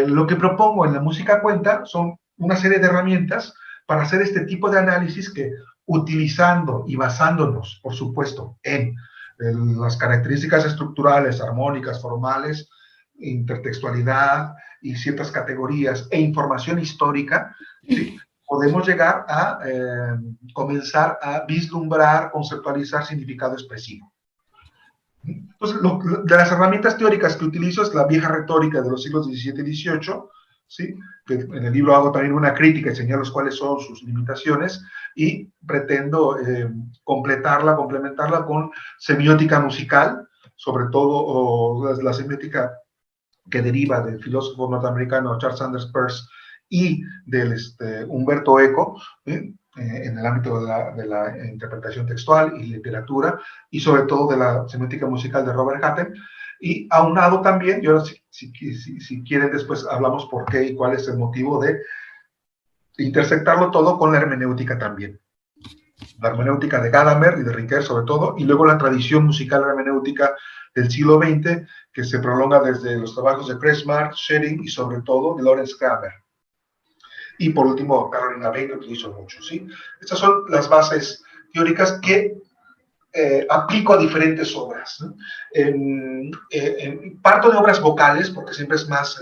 lo que propongo en La Música Cuenta son una serie de herramientas para hacer este tipo de análisis que, utilizando y basándonos, por supuesto, en las características estructurales, armónicas, formales, intertextualidad y ciertas categorías e información histórica, ¿sí?, podemos llegar a comenzar a vislumbrar, conceptualizar significado expresivo. Entonces, de las herramientas teóricas que utilizo es la vieja retórica de los siglos XVII y XVIII, ¿sí? Que en el libro hago también una crítica y señalo cuáles son sus limitaciones, y pretendo complementarla con semiótica musical, sobre todo la semiótica que deriva del filósofo norteamericano Charles Sanders Peirce y del Umberto Eco, en el ámbito de la interpretación textual y literatura, y sobre todo de la semiótica musical de Robert Hatten. Y aunado también, y ahora si quieren después hablamos por qué y cuál es el motivo de intersectarlo todo con la hermenéutica también. La hermenéutica de Gadamer y de Riquet sobre todo, y luego la tradición musical hermenéutica del siglo XX, que se prolonga desde los trabajos de Kressmark, Schering y sobre todo de Lawrence Kramer. Y por último, Carolina Bay, que utilizo mucho, ¿sí? Estas son las bases teóricas que aplico a diferentes obras, ¿no? Parto de obras vocales, porque siempre es más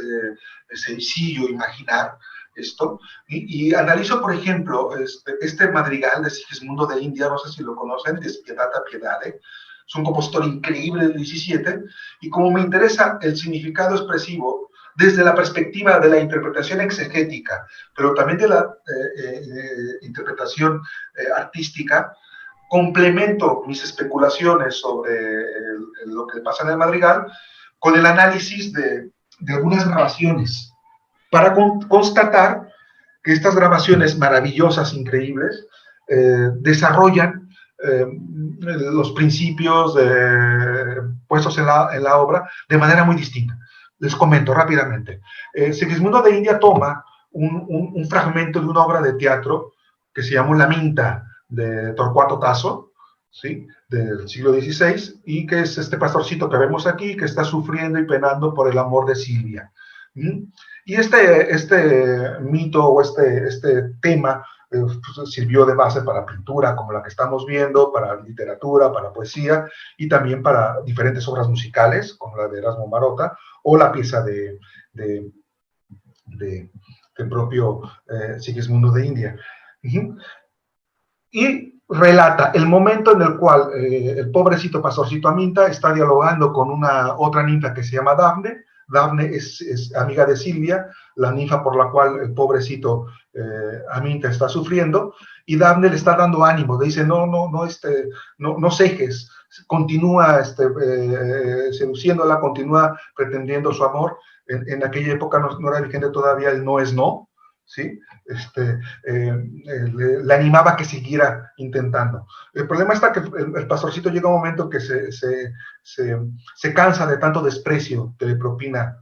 sencillo imaginar esto, y analizo, por ejemplo, este madrigal de Sigismundo de India, no sé si lo conocen, Despiedata Piedade. Es un compositor increíble del XVII, y como me interesa el significado expresivo desde la perspectiva de la interpretación exegética, pero también de la interpretación artística, complemento mis especulaciones sobre lo que pasa en el madrigal con el análisis de algunas grabaciones, para constatar que estas grabaciones maravillosas, increíbles, desarrollan los principios puestos en la obra de manera muy distinta. Les comento rápidamente. Sigismundo de India toma un fragmento de una obra de teatro que se llama La Minta, de Torquato Tasso, ¿sí?, del siglo XVI, y que es este pastorcito que vemos aquí, que está sufriendo y penando por el amor de Silvia. Y este mito o este tema pues, sirvió de base para pintura, como la que estamos viendo, para literatura, para poesía, y también para diferentes obras musicales, como la de Erasmo Marotta, o la pieza del propio Sigismundo de India. Y relata el momento en el cual el pobrecito pastorcito Aminta está dialogando con otra ninfa que se llama Dafne. Dafne es amiga de Silvia, la ninfa por la cual el pobrecito Aminta está sufriendo, y Dafne le está dando ánimo, le dice, no cejes, continúa seduciéndola, continúa pretendiendo su amor. En aquella época no era vigente todavía el no es no, ¿sí? Le animaba a que siguiera intentando. El problema está que el pastorcito llega a un momento que se cansa de tanto desprecio que le propina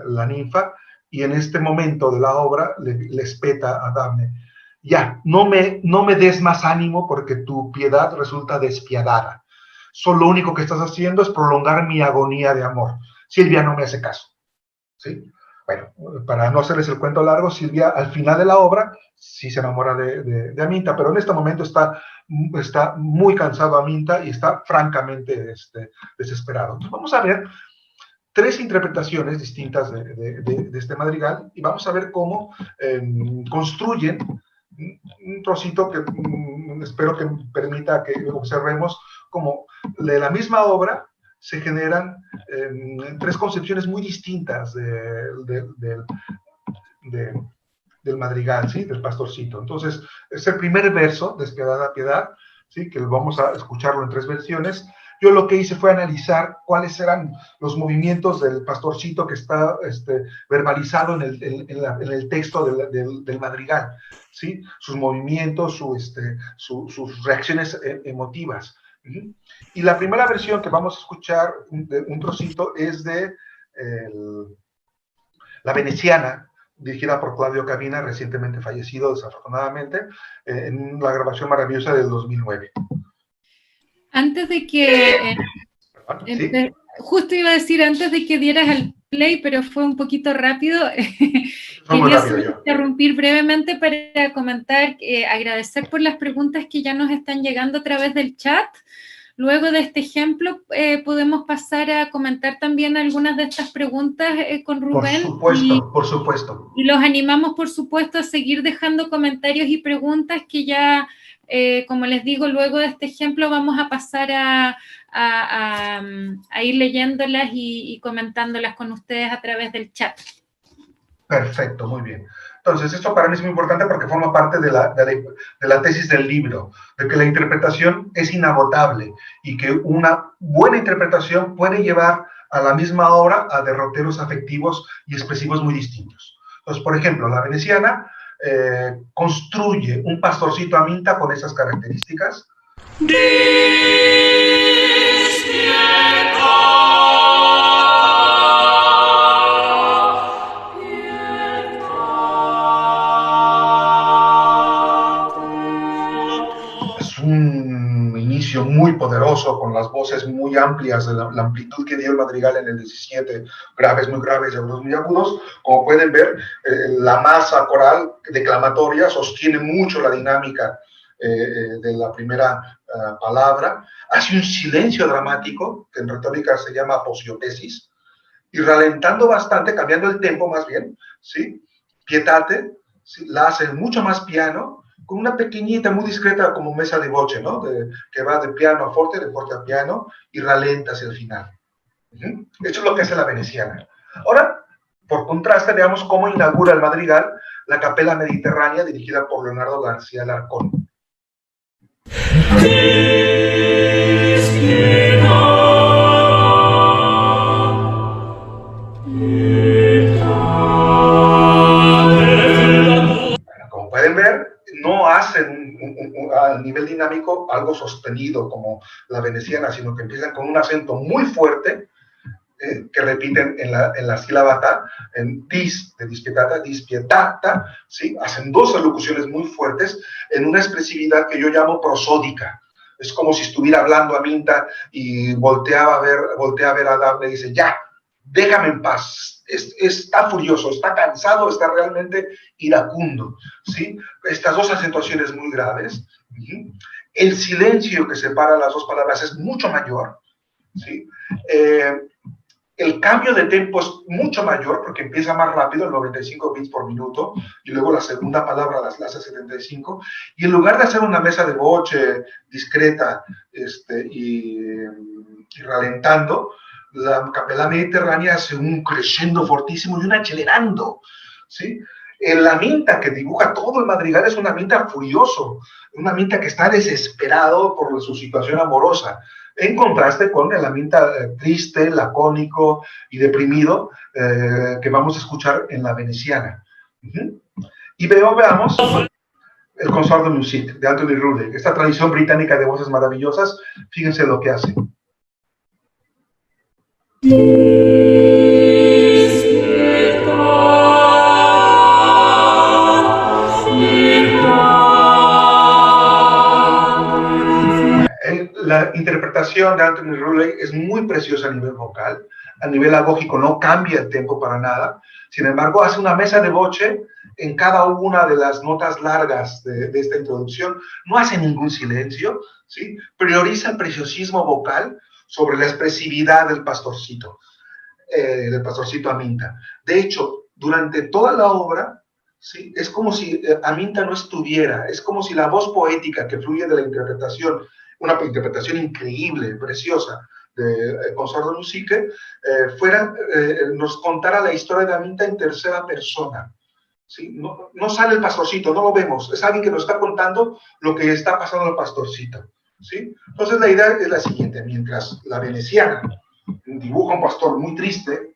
la ninfa, y en este momento de la obra le espeta a Dafne: ya, no me des más ánimo porque tu piedad resulta despiadada. Lo único que estás haciendo es prolongar mi agonía de amor. Silvia no me hace caso. ¿sí? Bueno, para no hacerles el cuento largo, Silvia al final de la obra sí se enamora de Aminta, pero en este momento está muy cansado Aminta y está francamente desesperado. Entonces vamos a ver 3 interpretaciones distintas de este madrigal y vamos a ver cómo construyen un trocito que espero que permita que observemos cómo de la misma obra se generan 3 concepciones muy distintas del madrigal, ¿sí? Del pastorcito. Entonces, es el primer verso, Despiadada Piedad, ¿sí? Que vamos a escucharlo en 3 versiones. Yo lo que hice fue analizar cuáles eran los movimientos del pastorcito que está verbalizado en el texto del madrigal, ¿sí? Sus movimientos, sus reacciones emotivas. Y la primera versión que vamos a escuchar, un trocito, es de La Veneciana, dirigida por Claudio Cabina, recientemente fallecido, desafortunadamente, en la grabación maravillosa del 2009. Antes de que... ¿Sí? Justo iba a decir, antes de que dieras el play, pero fue un poquito rápido, quería interrumpir brevemente para comentar, agradecer por las preguntas que ya nos están llegando a través del chat. Luego de este ejemplo, podemos pasar a comentar también algunas de estas preguntas con Rubén. Por supuesto. Y los animamos, por supuesto, a seguir dejando comentarios y preguntas que ya, como les digo, luego de este ejemplo vamos a pasar a ir leyéndolas y comentándolas con ustedes a través del chat. Perfecto, muy bien. Entonces, esto para mí es muy importante porque forma parte de la tesis del libro, de que la interpretación es inagotable y que una buena interpretación puede llevar a la misma obra a derroteros afectivos y expresivos muy distintos. Entonces, por ejemplo, La Veneciana construye un pastorcito Aminta con esas características. Muy poderoso, con las voces muy amplias, la amplitud que dio el madrigal en el 17, graves, muy graves, y agudos, muy agudos. Como pueden ver, la masa coral declamatoria sostiene mucho la dinámica de la primera palabra, hace un silencio dramático, que en retórica se llama aposiotesis, y ralentando bastante, cambiando el tempo más bien, ¿sí? Pietate, ¿sí? La hace mucho más piano, con una pequeñita, muy discreta, como mesa de voce, ¿no? Que va de piano a forte, de forte a piano, y ralenta hacia el final. Esto es lo que hace La Veneciana. Ahora, por contraste, veamos cómo inaugura el madrigal la Capella Mediterránea, dirigida por Leonardo García Alarcón. Bueno, como pueden ver, no hacen a nivel dinámico algo sostenido como La Veneciana, sino que empiezan con un acento muy fuerte que repiten en la sílaba ta, en dispietata, ¿sí? Hacen 2 alocuciones muy fuertes en una expresividad que yo llamo prosódica. Es como si estuviera hablando Aminta y voltea a ver a Dafne y dice, ya, déjame en paz. Está furioso, está cansado, está realmente iracundo, ¿sí? Estas 2 acentuaciones muy graves. El silencio que separa las 2 palabras es mucho mayor, ¿sí? El cambio de tempo es mucho mayor porque empieza más rápido, el 95 bits por minuto, y luego la segunda palabra las hace 75, y en lugar de hacer una mesa de voce discreta y ralentando, la Capella Mediterránea hace un crescendo fortísimo y un acelerando, ¿sí? El Aminta que dibuja todo el madrigal es un Aminta furioso, un Aminta que está desesperado por su situación amorosa, en contraste con el Aminta triste, lacónico y deprimido que vamos a escuchar en La Veneciana. Y veamos el Consort de Musique de Anthony Roulet, esta tradición británica de voces maravillosas. Fíjense lo que hace. La interpretación de Anthony Roulet es muy preciosa a nivel vocal. a nivel agógico no cambia el tempo para nada, sin embargo hace una mesa de voce en cada una de las notas largas de esta introducción, no hace ningún silencio, ¿sí? Prioriza el preciosismo vocal sobre la expresividad del pastorcito Aminta. De hecho, durante toda la obra, ¿sí? Es como si Aminta no estuviera, es como si la voz poética que fluye de la interpretación, una interpretación increíble, preciosa, de Consordo Musique, nos contara la historia de Aminta en tercera persona. ¿Sí? No sale el pastorcito, no lo vemos, es alguien que nos está contando lo que está pasando al pastorcito. ¿Sí? Entonces la idea es la siguiente: mientras la veneciana dibuja un pastor muy triste,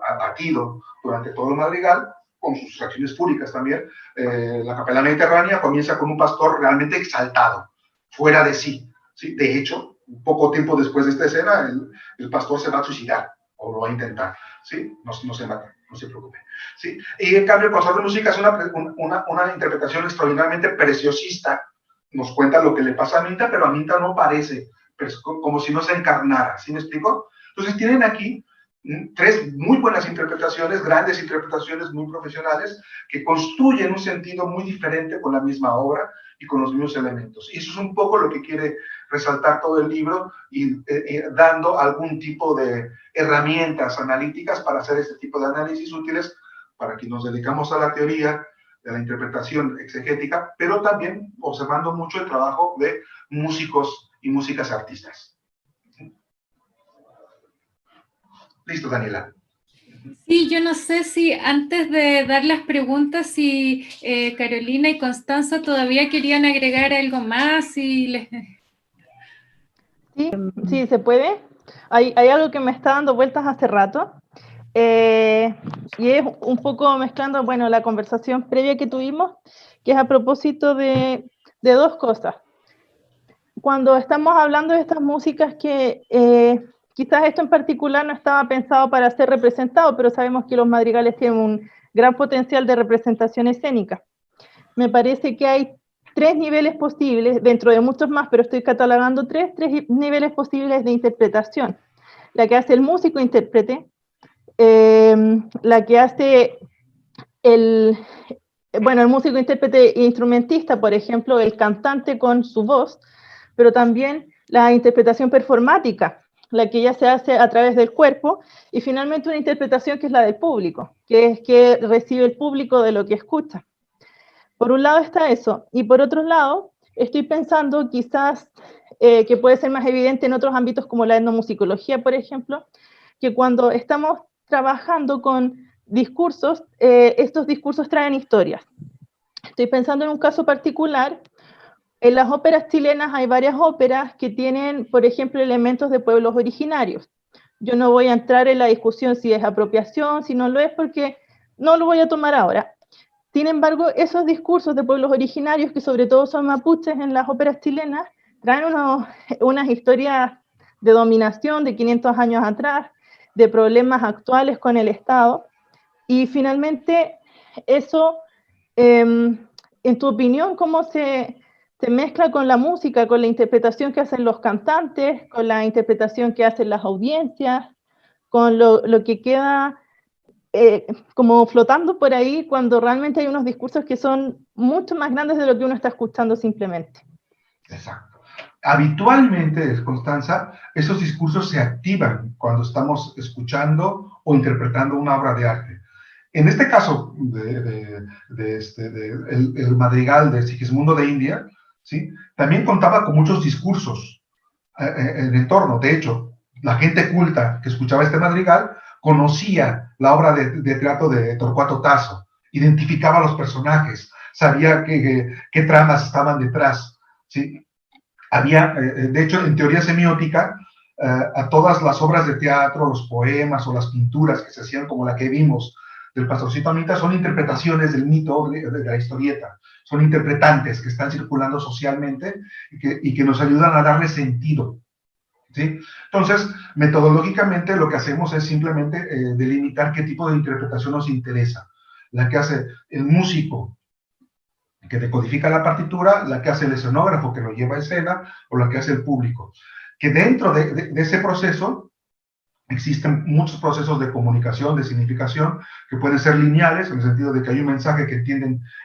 abatido durante todo el madrigal, con sus acciones públicas también, la capela mediterránea comienza con un pastor realmente exaltado, fuera de sí. ¿Sí? De hecho, poco tiempo después de esta escena, el pastor se va a suicidar, o lo va a intentar. ¿Sí? No se mata, no se preocupe. ¿Sí? Y en cambio, el Consorcio de Música es una interpretación extraordinariamente preciosista. Nos cuenta lo que le pasa a Aminta, pero Aminta no parece, como si no se encarnara. ¿Sí me explico? Entonces tienen aquí tres muy buenas interpretaciones, grandes interpretaciones muy profesionales, que construyen un sentido muy diferente con la misma obra y con los mismos elementos. Y eso es un poco lo que quiere resaltar todo el libro, y dando algún tipo de herramientas analíticas para hacer este tipo de análisis útiles para quienes nos dedicamos a la teoría de la interpretación exegética, pero también observando mucho el trabajo de músicos y músicas artistas. Listo, Daniela. Sí, yo no sé si antes de dar las preguntas, si Carolina y Constanza todavía querían agregar algo más. Sí, se puede. Hay algo que me está dando vueltas hace rato, y es un poco mezclando, bueno, la conversación previa que tuvimos, que es a propósito de dos cosas. Cuando estamos hablando de estas músicas que quizás esto en particular no estaba pensado para ser representado, pero sabemos que los madrigales tienen un gran potencial de representación escénica. Me parece que hay tres niveles posibles, dentro de muchos más, pero estoy catalogando tres niveles posibles de interpretación. La que hace el músico intérprete, la que hace el músico intérprete instrumentista, por ejemplo, el cantante con su voz, pero también la interpretación performática, la que ya se hace a través del cuerpo, y finalmente una interpretación que es la del público, que es que recibe el público de lo que escucha. Por un lado está eso, y por otro lado, estoy pensando quizás que puede ser más evidente en otros ámbitos como la etnomusicología, por ejemplo, que cuando estamos trabajando con discursos, estos discursos traen historias. Estoy pensando en un caso particular. En las óperas chilenas hay varias óperas que tienen, por ejemplo, elementos de pueblos originarios. Yo no voy a entrar en la discusión si es apropiación, si no lo es, porque no lo voy a tomar ahora. Sin embargo, esos discursos de pueblos originarios, que sobre todo son mapuches en las óperas chilenas, traen unas historias de dominación de 500 años atrás, de problemas actuales con el Estado, y finalmente eso, en tu opinión, ¿cómo se mezcla con la música, con la interpretación que hacen los cantantes, con la interpretación que hacen las audiencias, con lo que queda como flotando por ahí cuando realmente hay unos discursos que son mucho más grandes de lo que uno está escuchando simplemente? Exacto. Habitualmente, Constanza, esos discursos se activan cuando estamos escuchando o interpretando una obra de arte. En este caso, el madrigal de Sigismundo de India, ¿sí? También contaba con muchos discursos en el entorno. De hecho, la gente culta que escuchaba este madrigal conocía la obra de teatro de Torcuato Tasso, identificaba a los personajes, sabía qué tramas estaban detrás, ¿sí? Había, de hecho, en teoría semiótica, a todas las obras de teatro, los poemas o las pinturas que se hacían, como la que vimos del Pastorcito Aminta, son interpretaciones del mito de la historieta, son interpretantes que están circulando socialmente y que nos ayudan a darle sentido, ¿sí? Entonces, metodológicamente lo que hacemos es simplemente delimitar qué tipo de interpretación nos interesa. La que hace el músico, que decodifica la partitura, la que hace el escenógrafo, que lo lleva a escena, o la que hace el público. Que dentro de ese proceso existen muchos procesos de comunicación, de significación, que pueden ser lineales, en el sentido de que hay un mensaje que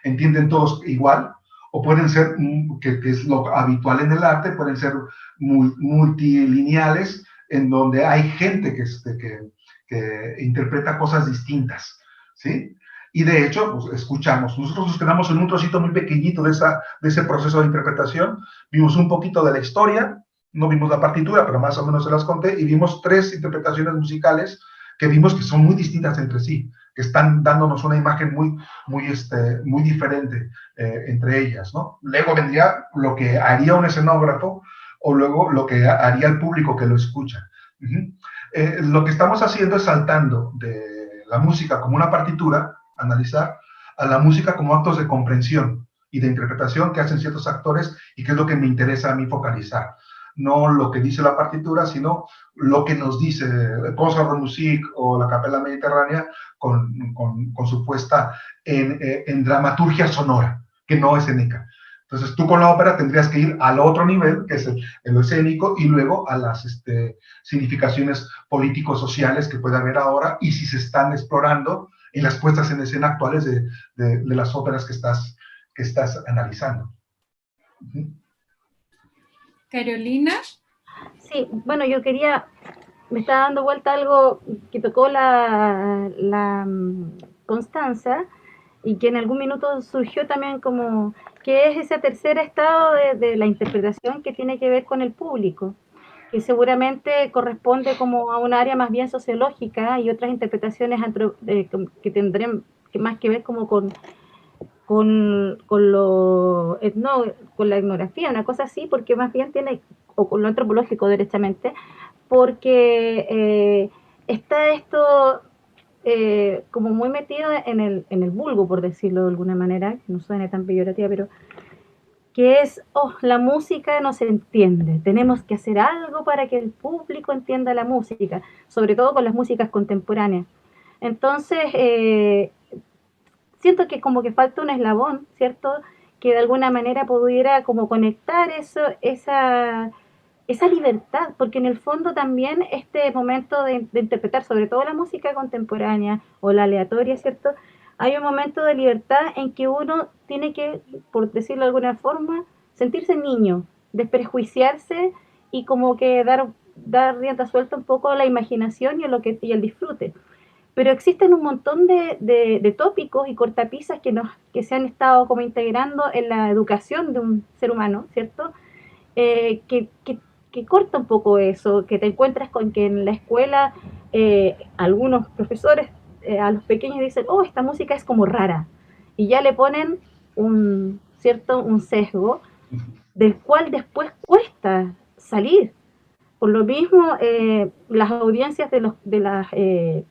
entienden todos igual, o pueden ser, que es lo habitual en el arte, pueden ser multilineales, en donde hay gente que interpreta cosas distintas, ¿sí? Y de hecho, pues, escuchamos. Nosotros nos quedamos en un trocito muy pequeñito de ese proceso de interpretación, vimos un poquito de la historia, no vimos la partitura, pero más o menos se las conté, y vimos 3 interpretaciones musicales que vimos que son muy distintas entre sí, que están dándonos una imagen muy diferente entre ellas, ¿no? Luego vendría lo que haría un escenógrafo, o luego lo que haría el público que lo escucha. Lo que estamos haciendo es saltando de la música como una partitura, analizar, a la música como actos de comprensión y de interpretación que hacen ciertos actores, y que es lo que me interesa a mí focalizar. No lo que dice la partitura, sino lo que nos dice el Concert de Musique o la Capella Mediterránea con su puesta en dramaturgia sonora, que no escénica. Entonces tú con la ópera tendrías que ir al otro nivel, que es el escénico, y luego a las significaciones políticos-sociales que puede haber ahora, y si se están explorando en las puestas en escena actuales de las óperas que estás analizando. Carolina. Sí, bueno, me está dando vuelta algo que tocó la Constanza, y que en algún minuto surgió también, como que es ese tercer estado de la interpretación, que tiene que ver con el público, que seguramente corresponde como a un área más bien sociológica, y otras interpretaciones que tendrían más que ver como con la etnografía, una cosa así, porque más bien tiene, o con lo antropológico derechamente, porque está esto como muy metido en el vulgo, por decirlo de alguna manera, que no suene tan peyorativa, pero que es, la música no se entiende, tenemos que hacer algo para que el público entienda la música, sobre todo con las músicas contemporáneas. Entonces, siento que como que falta un eslabón, ¿cierto?, que de alguna manera pudiera como conectar esa libertad, porque en el fondo también este momento de interpretar, sobre todo la música contemporánea o la aleatoria, ¿cierto?, hay un momento de libertad en que uno tiene que, por decirlo de alguna forma, sentirse niño, desprejuiciarse, y como que dar rienda suelta un poco a la imaginación y el disfrute. Pero existen un montón de tópicos y cortapisas que se han estado como integrando en la educación de un ser humano, ¿cierto?, que corta un poco eso, que te encuentras con que en la escuela algunos profesores a los pequeños dicen, esta música es como rara, y ya le ponen un sesgo del cual después cuesta salir. Por lo mismo, las audiencias de los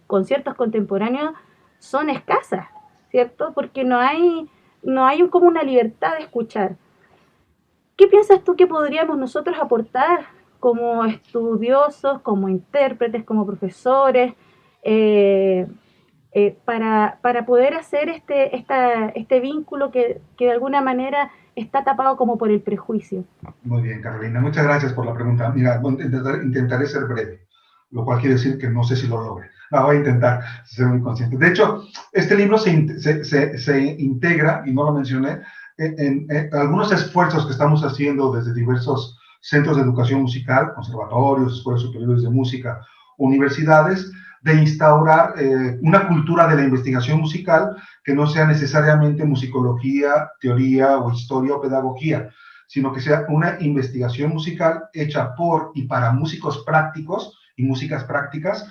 conciertos contemporáneos son escasas, ¿cierto? Porque no hay como una libertad de escuchar. ¿Qué piensas tú que podríamos nosotros aportar como estudiosos, como intérpretes, como profesores, para poder hacer este vínculo que de alguna manera está tapado como por el prejuicio? Muy bien, Carolina, muchas gracias por la pregunta. Mira, intentaré ser breve, lo cual quiere decir que no sé si lo logre. No, voy a intentar ser muy consciente. De hecho, este libro se integra, y no lo mencioné, en algunos esfuerzos que estamos haciendo desde diversos centros de educación musical, conservatorios, escuelas superiores de música, universidades, de instaurar una cultura de la investigación musical que no sea necesariamente musicología, teoría o historia o pedagogía, sino que sea una investigación musical hecha por y para músicos prácticos y músicas prácticas,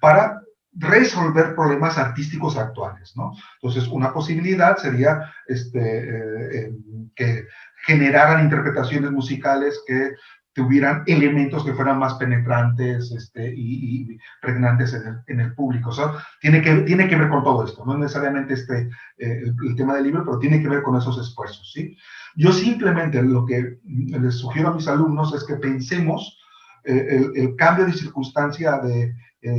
para resolver problemas artísticos actuales, ¿no? Entonces, una posibilidad sería que generaran interpretaciones musicales que tuvieran elementos que fueran más penetrantes y pregnantes en el público. O sea, tiene que ver con todo esto, no necesariamente el tema del libro, pero tiene que ver con esos esfuerzos, ¿sí? Yo simplemente lo que les sugiero a mis alumnos es que pensemos el cambio de circunstancia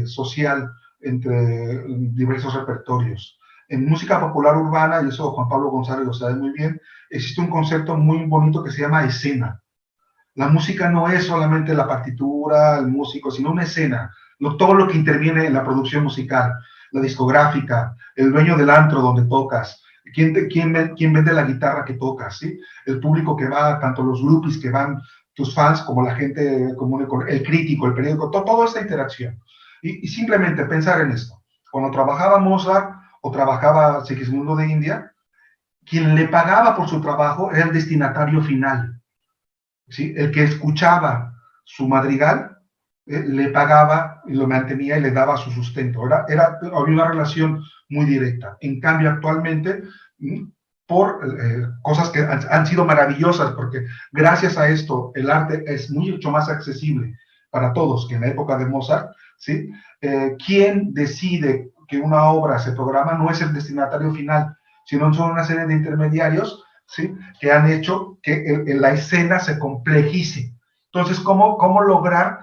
social entre diversos repertorios. En música popular urbana, y eso Juan Pablo González lo sabe muy bien, existe un concepto muy bonito que se llama escena. La música no es solamente la partitura, el músico, sino una escena, todo lo que interviene en la producción musical, la discográfica, el dueño del antro donde tocas, quién vende la guitarra que tocas, ¿sí? El público que va, tanto los groupies que van, tus fans, como la gente común, el crítico, el periódico, toda esta interacción. Y simplemente pensar en esto. Cuando trabajaba Mozart o trabajaba Sigismundo de India, quien le pagaba por su trabajo era el destinatario final, ¿sí? El que escuchaba su madrigal le pagaba y lo mantenía y le daba su sustento. Había una relación muy directa. En cambio, actualmente, por cosas que han sido maravillosas, porque gracias a esto el arte es mucho más accesible para todos que en la época de Mozart, ¿sí? Quien decide que una obra se programa no es el destinatario final, sino son una serie de intermediarios, ¿sí? Que han hecho que la escena se complejice. Entonces, ¿cómo lograr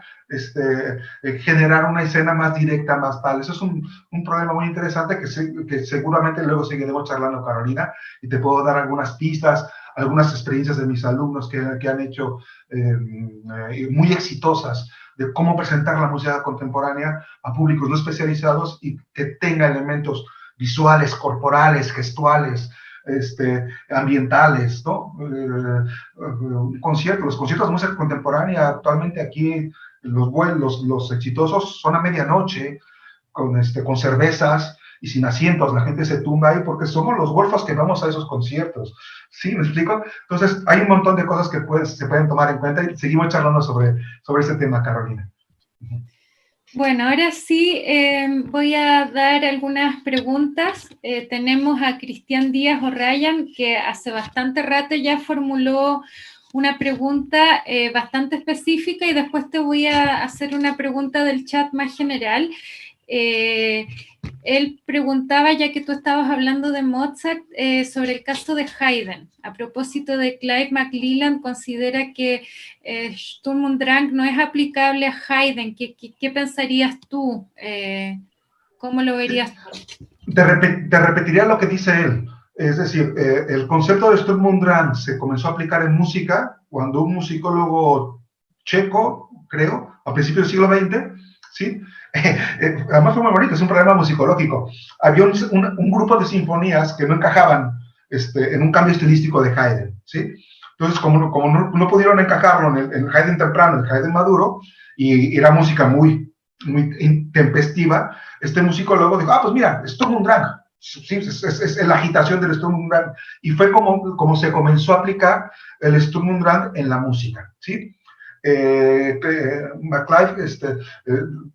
generar una escena más directa, más tal? Eso es un problema muy interesante que seguramente luego seguiremos charlando, Carolina, y te puedo dar algunas pistas, algunas experiencias de mis alumnos que han hecho muy exitosas de cómo presentar la música contemporánea a públicos no especializados y que tenga elementos visuales, corporales, gestuales, ambientales, ¿no? Los conciertos de música contemporánea actualmente aquí, los exitosos son a medianoche, con cervezas y sin asientos, la gente se tumba ahí porque somos los golfos que vamos a esos conciertos, ¿sí? ¿Me explico? Entonces, hay un montón de cosas que se pueden tomar en cuenta y seguimos charlando sobre este tema, Carolina. Bueno, ahora sí voy a dar algunas preguntas. Tenemos a Cristian Díaz O'Ryan, que hace bastante rato ya formuló una pregunta bastante específica y después te voy a hacer una pregunta del chat más general. Él preguntaba, ya que tú estabas hablando de Mozart, sobre el caso de Haydn. A propósito de Clive McLelland, considera que Sturm und Drang no es aplicable a Haydn. ¿Qué pensarías tú? ¿Cómo lo verías tú? Te repetiría lo que dice él. Es decir, el concepto de Sturm und Drang se comenzó a aplicar en música cuando un musicólogo checo, creo, a principios del siglo XX, ¿sí? Además fue muy bonito, es un problema musicológico. Había un grupo de sinfonías que no encajaban en un cambio estilístico de Haydn, ¿sí? Entonces, como no pudieron encajarlo en el Haydn temprano, el Haydn maduro, y era música muy intempestiva, este musicólogo dijo, pues mira, Sturm und Drang, sí, es la agitación del Sturm und Drang, y fue como se comenzó a aplicar el Sturm und Drang en la música, ¿sí? McClive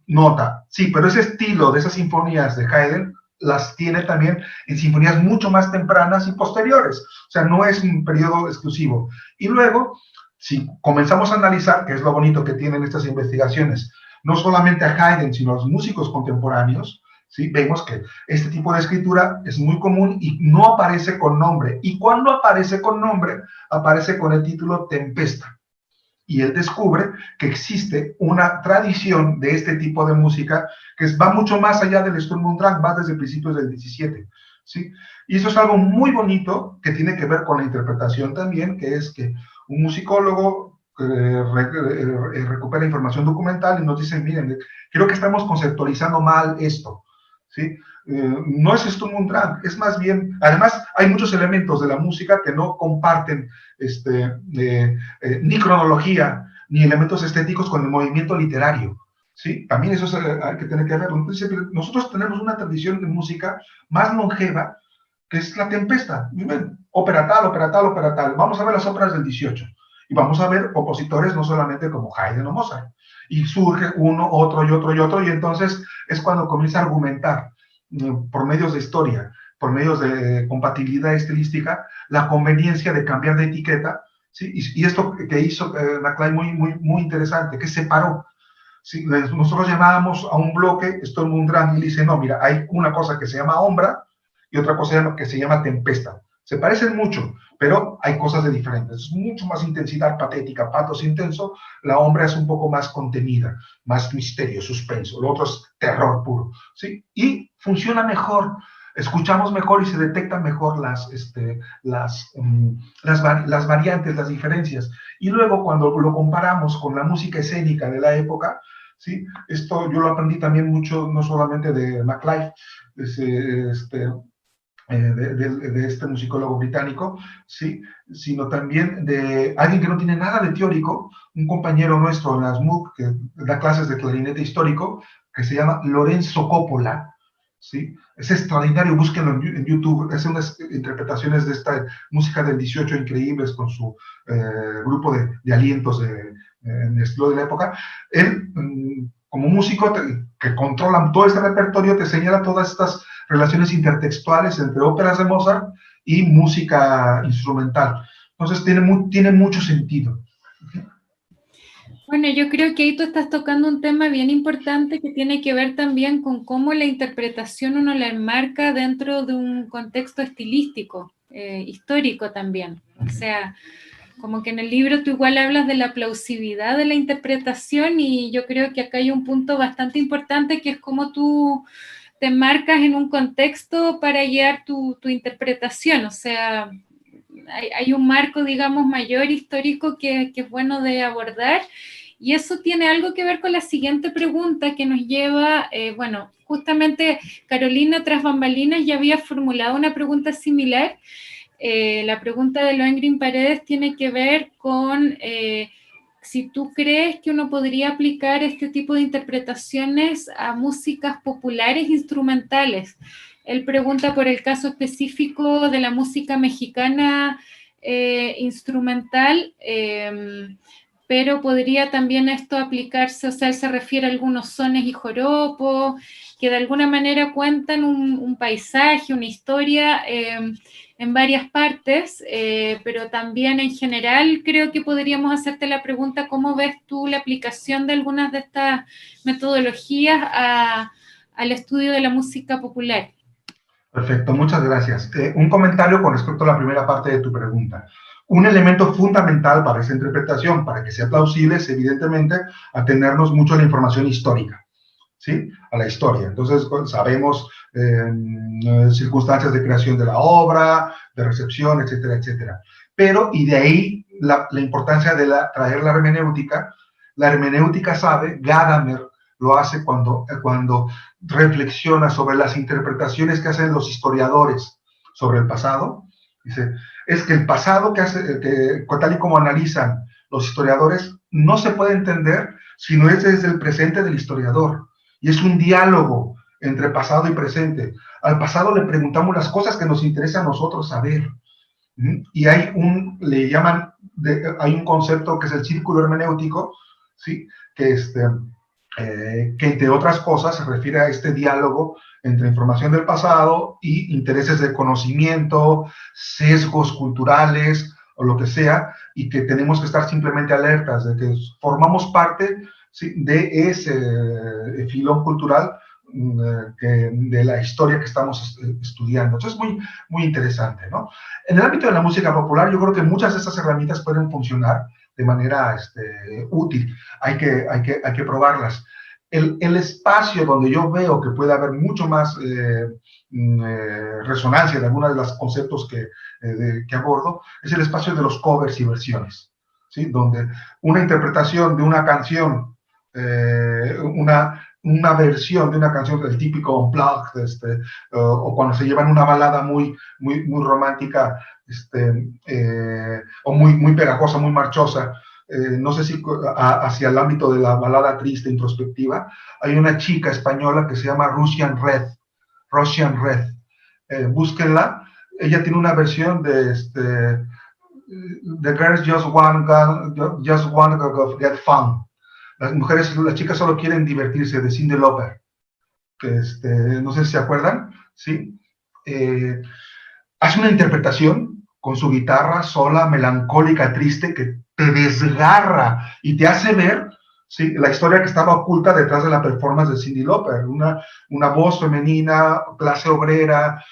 nota, sí, pero ese estilo de esas sinfonías de Haydn las tiene también en sinfonías mucho más tempranas y posteriores, o sea, no es un periodo exclusivo. Y luego, si comenzamos a analizar, que es lo bonito que tienen estas investigaciones, no solamente a Haydn, sino a los músicos contemporáneos, ¿sí? Vemos que este tipo de escritura es muy común y no aparece con nombre, y cuando aparece con nombre, aparece con el título Tempesta. Y él descubre que existe una tradición de este tipo de música que va mucho más allá del Sturm und Drang, va desde principios del 17, ¿sí? Y eso es algo muy bonito que tiene que ver con la interpretación también, que es que un musicólogo recupera información documental y nos dice, miren, creo que estamos conceptualizando mal esto, ¿sí? No es Sturm und Drang, es más bien, además hay muchos elementos de la música que no comparten ni cronología, ni elementos estéticos con el movimiento literario, ¿sí? También eso hay que tener que verlo. Entonces, nosotros tenemos una tradición de música más longeva, que es la Tempesta. Miren, ópera tal, ópera tal, ópera tal. Vamos a ver las óperas del 18. Y vamos a ver compositores no solamente como Haydn o Mozart. Y surge uno, otro y otro y otro, y entonces es cuando comienza a argumentar por medios de historia, por medios de compatibilidad estilística, la conveniencia de cambiar de etiqueta, ¿sí? Y esto que hizo McClive muy interesante, que separó, ¿sí? Nosotros llamábamos a un bloque Sturm und Drang y dice, no, mira, hay una cosa que se llama Ombra y otra cosa que se llama Tempesta. Se parecen mucho, pero hay cosas de diferentes. Es mucho más intensidad patética, patos intenso. La Ombra es un poco más contenida, más misterio, suspenso. Lo otro es terror puro, ¿sí? Y funciona mejor escuchamos mejor y se detectan mejor las variantes, las diferencias. Y luego cuando lo comparamos con la música escénica de la época, ¿sí? Esto yo lo aprendí también mucho, no solamente de MacLife, de este musicólogo británico, ¿sí? Sino también de alguien que no tiene nada de teórico, un compañero nuestro en las MOOC, que da clases de clarinete histórico, que se llama Lorenzo Coppola, ¿sí? Es extraordinario, búsquenlo en YouTube, hace unas interpretaciones de esta música del 18 increíbles con su grupo de alientos en el estilo de la época. Él, como músico que controla todo este repertorio, te señala todas estas relaciones intertextuales entre óperas de Mozart y música instrumental. Entonces tiene mucho sentido. Bueno, yo creo que ahí tú estás tocando un tema bien importante que tiene que ver también con cómo la interpretación uno la enmarca dentro de un contexto estilístico, histórico también. O sea, como que en el libro tú igual hablas de la plausibilidad de la interpretación y yo creo que acá hay un punto bastante importante que es cómo tú te enmarcas en un contexto para guiar tu interpretación. O sea, hay un marco, digamos, mayor histórico que es bueno de abordar. Y eso tiene algo que ver con la siguiente pregunta que nos lleva, bueno, justamente Carolina tras bambalinas ya había formulado una pregunta similar. La pregunta de Lohengrin Paredes tiene que ver con si tú crees que uno podría aplicar este tipo de interpretaciones a músicas populares instrumentales. Él pregunta por el caso específico de la música mexicana instrumental, pero podría también esto aplicarse, o sea, él se refiere a algunos sones y joropos, que de alguna manera cuentan un paisaje, una historia en varias partes, pero también en general creo que podríamos hacerte la pregunta, ¿cómo ves tú la aplicación de algunas de estas metodologías al estudio de la música popular? Perfecto, muchas gracias. Un comentario con respecto a la primera parte de tu pregunta. Un elemento fundamental para esa interpretación, para que sea plausible, es evidentemente atenernos mucho a la información histórica, ¿sí? A la historia. Entonces, sabemos circunstancias de creación de la obra, de recepción, etcétera, etcétera. Pero, y de ahí la importancia de traer la hermenéutica. La hermenéutica sabe, Gadamer lo hace cuando reflexiona sobre las interpretaciones que hacen los historiadores sobre el pasado. Dice, es que el pasado tal y como analizan los historiadores, no se puede entender si no es desde el presente del historiador. Y es un diálogo entre pasado y presente. Al pasado le preguntamos las cosas que nos interesa a nosotros saber. Y hay un concepto que es el círculo hermenéutico, ¿sí? Que entre otras cosas se refiere a este diálogo entre información del pasado y intereses de conocimiento, sesgos culturales o lo que sea, y que tenemos que estar simplemente alertas de que formamos parte, ¿sí?, de ese filón cultural de la historia que estamos estudiando. Entonces es muy, muy interesante, ¿no? En el ámbito de la música popular, yo creo que muchas de estas herramientas pueden funcionar de manera útil. Hay que probarlas. El espacio donde yo veo que puede haber mucho más resonancia de algunos de los conceptos que abordo es el espacio de los covers y versiones, ¿sí? Donde una interpretación de una canción, una versión de una canción, el típico unplugged, o cuando se llevan una balada muy, muy, muy romántica, o muy, muy pegajosa, muy marchosa, no sé si hacia el ámbito de la balada triste, introspectiva, hay una chica española que se llama Russian Red. Búsquenla. Ella tiene una versión de The Girls Just Want to Get Fun. Las chicas solo quieren divertirse, de Cyndi Lauper. No sé si se acuerdan, ¿sí? Hace una interpretación con su guitarra sola, melancólica, triste, que te desgarra y te hace ver, ¿sí?, la historia que estaba oculta detrás de la performance de Cyndi Lauper. Una voz femenina, clase obrera,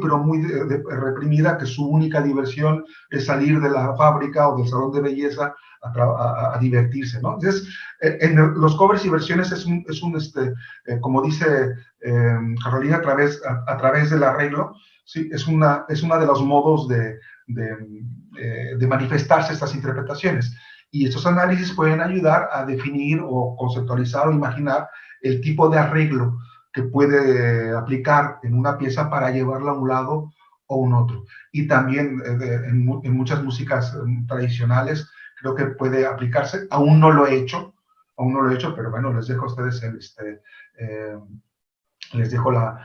pero muy reprimida, que su única diversión es salir de la fábrica o del salón de belleza a divertirse, ¿no? Entonces, en los covers y versiones como dice Carolina, a través del arreglo, ¿sí? Es una de los modos de manifestarse estas interpretaciones. Y estos análisis pueden ayudar a definir o conceptualizar o imaginar el tipo de arreglo que puede aplicar en una pieza para llevarla a un lado o un otro. Y también en muchas músicas tradicionales creo que puede aplicarse. Aún no lo he hecho, pero bueno, les dejo a ustedes les dejo la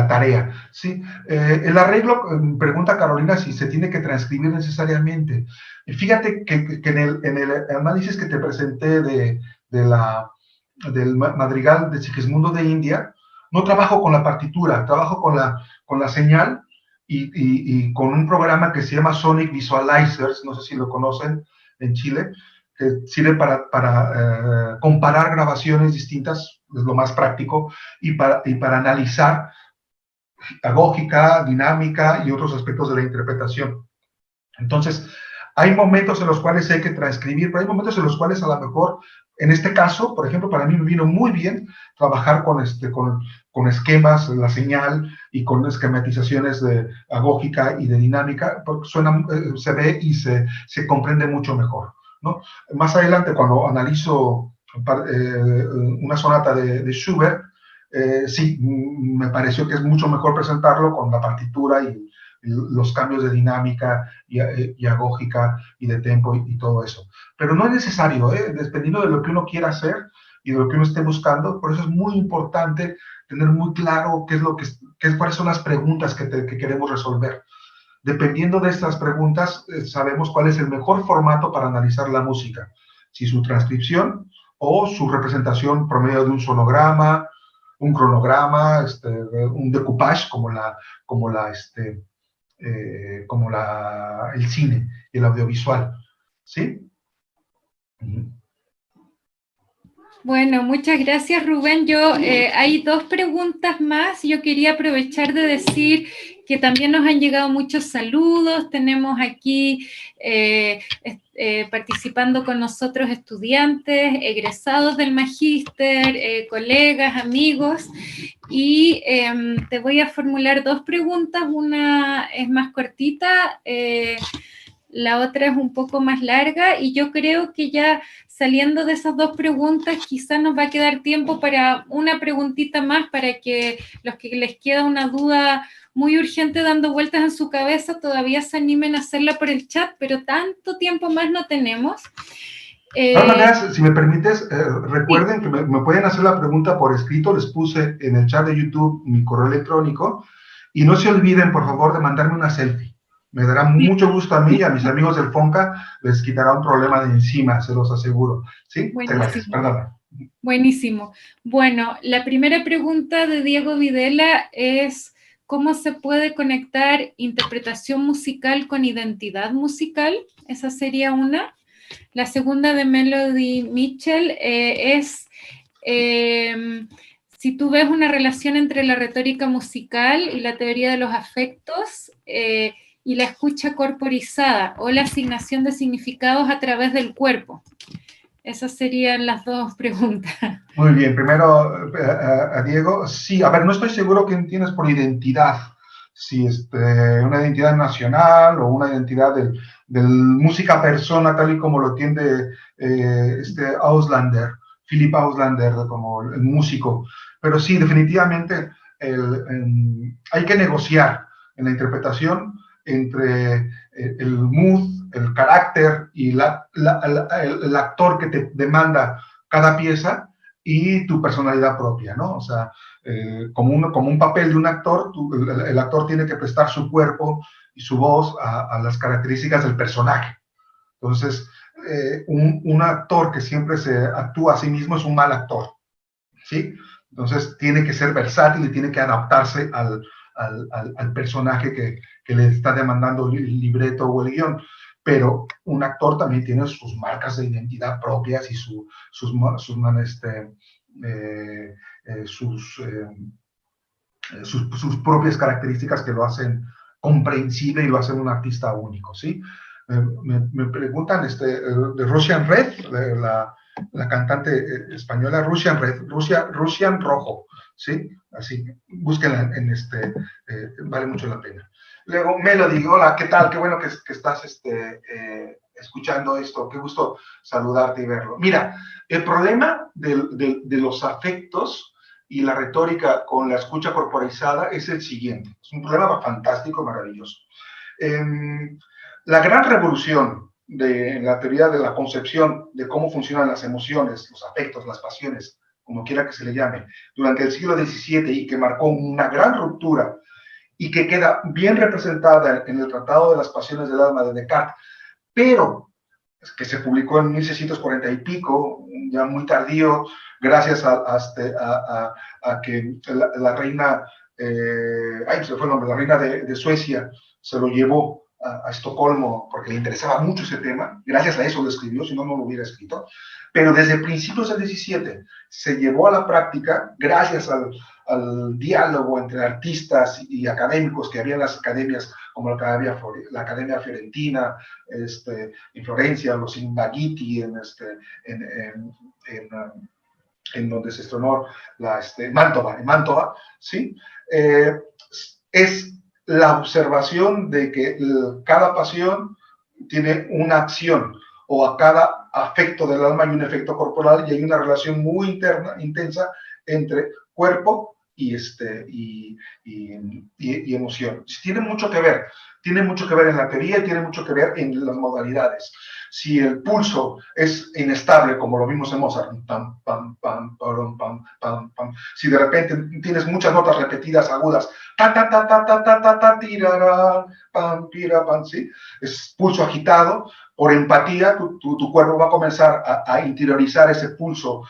tarea, ¿sí? El arreglo, pregunta Carolina si se tiene que transcribir necesariamente. Fíjate que en el análisis que te presenté del madrigal de Sigismundo de India, no trabajo con la partitura, trabajo con la señal y con un programa que se llama Sonic Visualizers, no sé si lo conocen en Chile, que sirve para comparar grabaciones distintas, es lo más práctico, y para analizar agógica, dinámica y otros aspectos de la interpretación. Entonces, hay momentos en los cuales hay que transcribir, pero hay momentos en los cuales a lo mejor, en este caso, por ejemplo, para mí me vino muy bien trabajar con esquemas, la señal y con esquematizaciones de agógica y de dinámica, porque se ve y se comprende mucho mejor, ¿no? Más adelante, cuando analizo una sonata de Schubert, sí, me pareció que es mucho mejor presentarlo con la partitura y los cambios de dinámica y agógica y de tempo y todo eso. Pero no es necesario, dependiendo de lo que uno quiera hacer y de lo que uno esté buscando. Por eso es muy importante tener muy claro cuáles son las preguntas que queremos resolver. Dependiendo de estas preguntas, sabemos cuál es el mejor formato para analizar la música. Si su transcripción o su representación por medio de un sonograma, un cronograma, un decoupage, como el cine y el audiovisual. ¿Sí? Bueno, muchas gracias, Rubén. Hay dos preguntas más. Yo quería aprovechar de decir que también nos han llegado muchos saludos. Tenemos aquí participando con nosotros estudiantes, egresados del magíster, colegas, amigos. Y te voy a formular dos preguntas. Una es más cortita, la otra es un poco más larga, y yo creo que ya saliendo de esas dos preguntas quizás nos va a quedar tiempo para una preguntita más, para que los que les queda una duda muy urgente dando vueltas en su cabeza todavía se animen a hacerla por el chat, pero tanto tiempo más no tenemos. De todas maneras, si me permites, recuerden que me pueden hacer la pregunta por escrito. Les puse en el chat de YouTube mi correo electrónico, y no se olviden, por favor, de mandarme una selfie. Me dará mucho gusto a mí y a mis amigos del FONCA, les quitará un problema de encima, se los aseguro. ¿Sí? Muchas gracias, perdón. Buenísimo. Bueno, la primera pregunta de Diego Videla es: ¿cómo se puede conectar interpretación musical con identidad musical? Esa sería una. La segunda, de Melody Mitchell, es si tú ves una relación entre la retórica musical y la teoría de los afectos y la escucha corporizada, o la asignación de significados a través del cuerpo. Esas serían las dos preguntas. Muy bien, primero a Diego. Sí, a ver, no estoy seguro qué entiendes por identidad. Si una identidad nacional o una identidad del música persona, tal y como lo entiende Auslander, Philipp Auslander, como el músico. Pero sí, definitivamente hay que negociar en la interpretación entre el mood, el carácter y el actor que te demanda cada pieza y tu personalidad propia, ¿no? O sea, como un papel de un actor, el actor tiene que prestar su cuerpo y su voz a las características del personaje. Entonces, un actor que siempre se actúa a sí mismo es un mal actor, ¿sí? Entonces, tiene que ser versátil y tiene que adaptarse al personaje que le está demandando el libreto o el guión. Pero un actor también tiene sus marcas de identidad propias y sus propias características que lo hacen comprensible y lo hacen un artista único, ¿sí? Me preguntan de Russian Red, la cantante española Russian Rojo, ¿sí? Así, búsquenla vale mucho la pena. Luego, Melody, hola, ¿qué tal? Qué bueno que estás escuchando esto, qué gusto saludarte y verlo. Mira, el problema de los afectos y la retórica con la escucha corporizada es el siguiente, es un problema fantástico, maravilloso. La gran revolución de la teoría de la concepción de cómo funcionan las emociones, los afectos, las pasiones, como quiera que se le llame, durante el siglo XVII y que marcó una gran ruptura y que queda bien representada en el Tratado de las Pasiones del Alma de Descartes, pero que se publicó en 1640 y pico, ya muy tardío, gracias a que la reina, se fue el nombre, la reina de Suecia se lo llevó a Estocolmo porque le interesaba mucho ese tema, gracias a eso lo escribió, si no, no lo hubiera escrito, pero desde principios del 17 se llevó a la práctica, gracias al diálogo entre artistas y académicos que había en las academias, como la Academia Fiorentina, en Florencia, los Invagiti, en donde se estrenó en Mantova, ¿sí? Es la observación de que cada pasión tiene una acción, o a cada afecto del alma hay un efecto corporal y hay una relación muy intensa entre cuerpo y emoción. Tiene mucho que ver en la teoría y tiene mucho que ver en las modalidades. Si el pulso es inestable, como lo vimos en Mozart, pam, pam, pam, pam, pam, pam, pam. Si de repente tienes muchas notas repetidas, agudas, ta, ta, ta, ta, ta, ta, ta, ta, tirarán, pam, pira, pam, ¿sí? Es pulso agitado. Por empatía, tu cuerpo va a comenzar a interiorizar ese pulso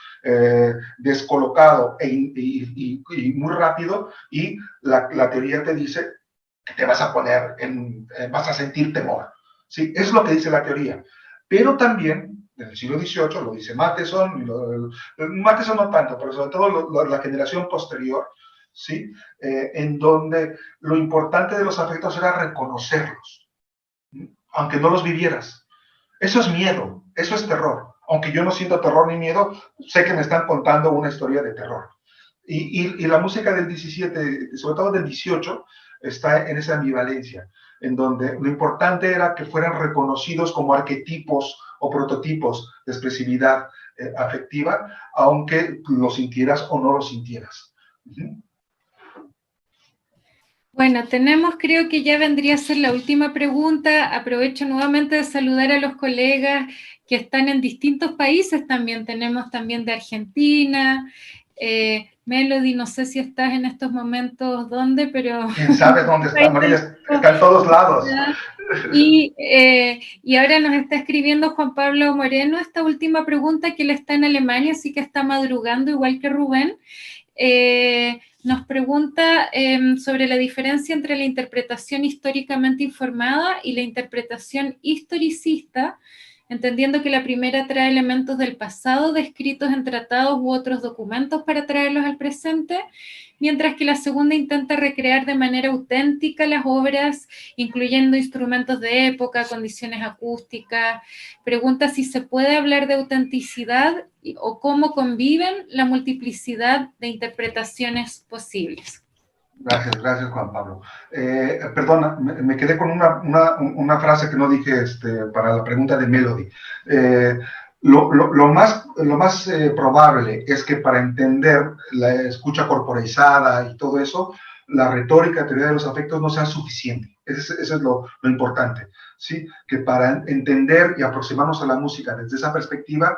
descolocado y muy rápido, y la teoría te dice que te vas a poner vas a sentir temor. ¿Sí? Es lo que dice la teoría. Pero también, en el siglo XVIII, lo dice Matheson, Matheson no tanto, pero sobre todo la generación posterior, ¿sí? En donde lo importante de los afectos era reconocerlos, aunque no los vivieras. Eso es miedo, eso es terror. Aunque yo no siento terror ni miedo, sé que me están contando una historia de terror. Y la música del 17, sobre todo del 18, está en esa ambivalencia, en donde lo importante era que fueran reconocidos como arquetipos o prototipos de expresividad afectiva, aunque lo sintieras o no lo sintieras. Bueno, creo que ya vendría a ser la última pregunta. Aprovecho nuevamente de saludar a los colegas que están en distintos países también. Tenemos también de Argentina. Melody, no sé si estás en estos momentos dónde, pero... ¿Quién sabe dónde está, María? Está en todos lados. Y ahora nos está escribiendo Juan Pablo Moreno esta última pregunta, que él está en Alemania, así que está madrugando igual que Rubén. Nos pregunta sobre la diferencia entre la interpretación históricamente informada y la interpretación historicista, entendiendo que la primera trae elementos del pasado descritos en tratados u otros documentos para traerlos al presente, mientras que la segunda intenta recrear de manera auténtica las obras, incluyendo instrumentos de época, condiciones acústicas. Pregunta si se puede hablar de autenticidad o cómo conviven la multiplicidad de interpretaciones posibles. Gracias Juan Pablo. Perdona, me quedé con una frase que no dije para la pregunta de Melody. Lo más probable es que para entender la escucha corporizada y todo eso, la retórica, teoría de los afectos no sea suficiente. Eso es lo importante, ¿sí? Que para entender y aproximarnos a la música desde esa perspectiva,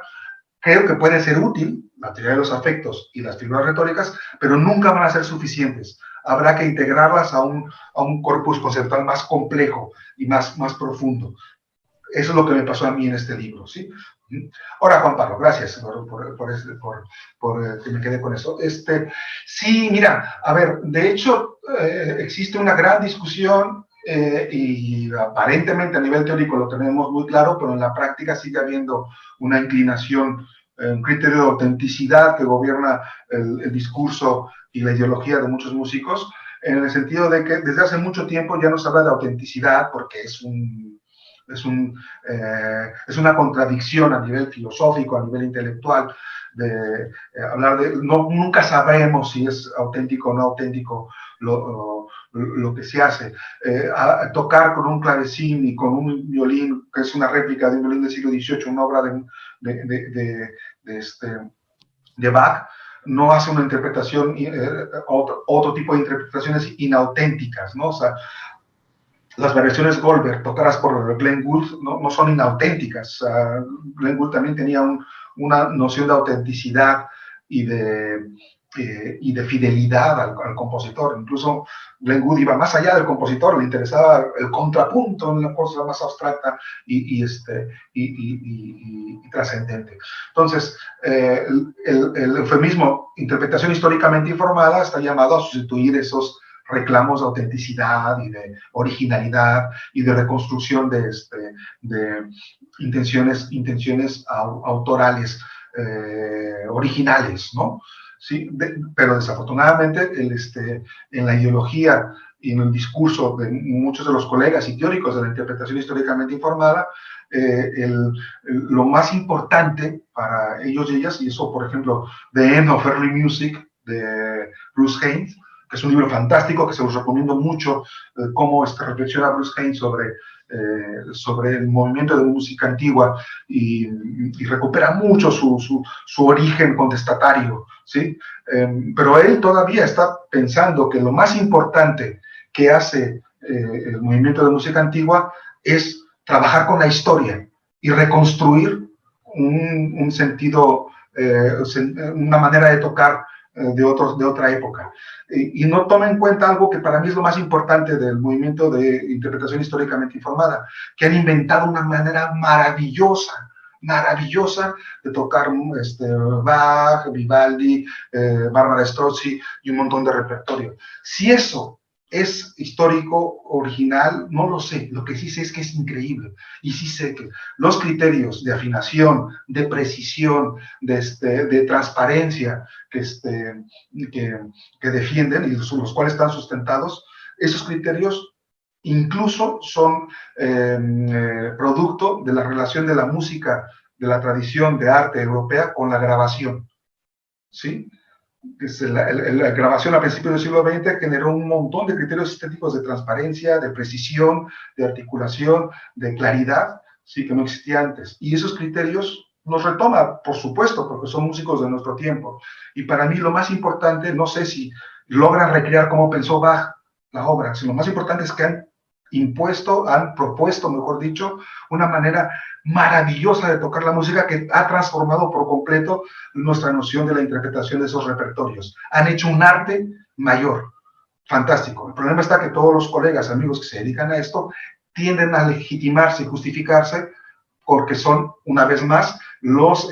creo que puede ser útil la teoría de los afectos y las figuras retóricas, pero nunca van a ser suficientes. Habrá que integrarlas a un corpus conceptual más complejo y más profundo. Eso es lo que me pasó a mí en este libro, ¿sí? Ahora, Juan Pablo, gracias por que me quedé con eso. Sí, mira, a ver, de hecho, existe una gran discusión y aparentemente a nivel teórico lo tenemos muy claro, pero en la práctica sigue habiendo una inclinación, un criterio de autenticidad que gobierna el discurso y la ideología de muchos músicos, en el sentido de que desde hace mucho tiempo ya no se habla de autenticidad porque es es una contradicción a nivel filosófico, a nivel intelectual, de hablar de, nunca sabremos si es auténtico o no auténtico lo que se hace. Tocar con un clavecín y con un violín, que es una réplica de un violín del siglo XVIII, una obra de Bach, no hace una interpretación, otro tipo de interpretaciones inauténticas, ¿no? O sea, las variaciones Goldberg tocadas por Glenn Gould no son inauténticas. Glenn Gould también tenía una noción de autenticidad y de fidelidad al compositor. Incluso Glenn Gould iba más allá del compositor, le interesaba el contrapunto en la cosa más abstracta y trascendente. Entonces, el eufemismo interpretación históricamente informada está llamado a sustituir esos reclamos de autenticidad y de originalidad y de reconstrucción de intenciones autorales originales, ¿no? Sí, pero desafortunadamente en la ideología y en el discurso de muchos de los colegas y teóricos de la interpretación históricamente informada, lo más importante para ellos y ellas, y eso, por ejemplo, The End of Early Music de Bruce Haynes, que es un libro fantástico que se los recomiendo mucho, cómo reflexiona Bruce Haynes sobre el movimiento de música antigua y recupera mucho su origen contestatario, ¿sí? Pero él todavía está pensando que lo más importante que hace el movimiento de música antigua es trabajar con la historia y reconstruir un sentido, una manera de tocar de otra época. Y no toma en cuenta algo que para mí es lo más importante del movimiento de interpretación históricamente informada, que han inventado una manera maravillosa de tocar Bach, Vivaldi, Bárbara Strozzi y un montón de repertorio. Si eso es histórico, original, no lo sé. Lo que sí sé es que es increíble. Y sí sé que los criterios de afinación, de precisión, de transparencia que defienden y los cuales están sustentados, esos criterios incluso son producto de la relación de la música, de la tradición de arte europea con la grabación, ¿sí? La grabación a principios del siglo XX generó un montón de criterios estéticos de transparencia, de precisión, de articulación, de claridad, sí, que no existía antes. Y esos criterios los retoma, por supuesto, porque son músicos de nuestro tiempo. Y para mí lo más importante, no sé si logran recrear cómo pensó Bach la obra, sino lo más importante es que han propuesto, mejor dicho, una manera maravillosa de tocar la música que ha transformado por completo nuestra noción de la interpretación de esos repertorios. Han hecho un arte mayor, fantástico. El problema está que todos los colegas, amigos que se dedican a esto, tienden a legitimarse y justificarse porque son, una vez más, los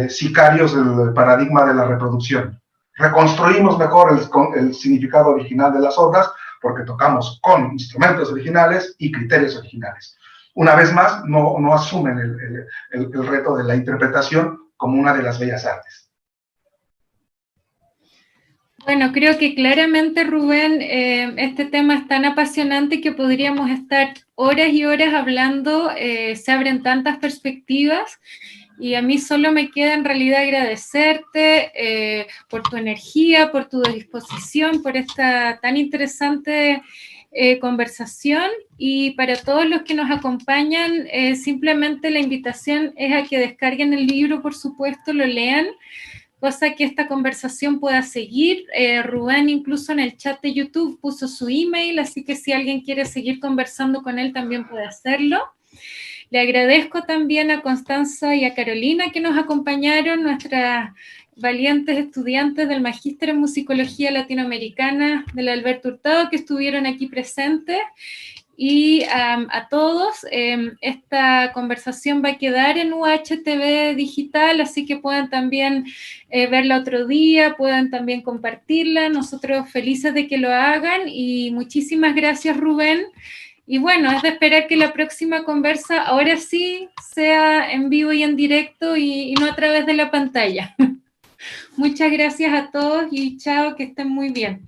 sicarios del paradigma de la reproducción. Reconstruimos mejor el significado original de las obras porque tocamos con instrumentos originales y criterios originales. Una vez más, no asumen el reto de la interpretación como una de las bellas artes. Bueno, creo que claramente, Rubén, este tema es tan apasionante que podríamos estar horas y horas hablando, se abren tantas perspectivas y a mí solo me queda en realidad agradecerte por tu energía, por tu disposición, por esta tan interesante conversación, y para todos los que nos acompañan, simplemente la invitación es a que descarguen el libro, por supuesto, lo lean, cosa que esta conversación pueda seguir. Rubén incluso en el chat de YouTube puso su email, así que si alguien quiere seguir conversando con él también puede hacerlo. Le agradezco también a Constanza y a Carolina que nos acompañaron, nuestras valientes estudiantes del Magíster en Musicología Latinoamericana del Alberto Hurtado, que estuvieron aquí presentes. Y a todos, esta conversación va a quedar en UHTV digital, así que pueden también verla otro día, pueden también compartirla. Nosotros felices de que lo hagan y muchísimas gracias, Rubén. Y bueno, es de esperar que la próxima conversa ahora sí sea en vivo y en directo y no a través de la pantalla. Muchas gracias a todos y chao, que estén muy bien.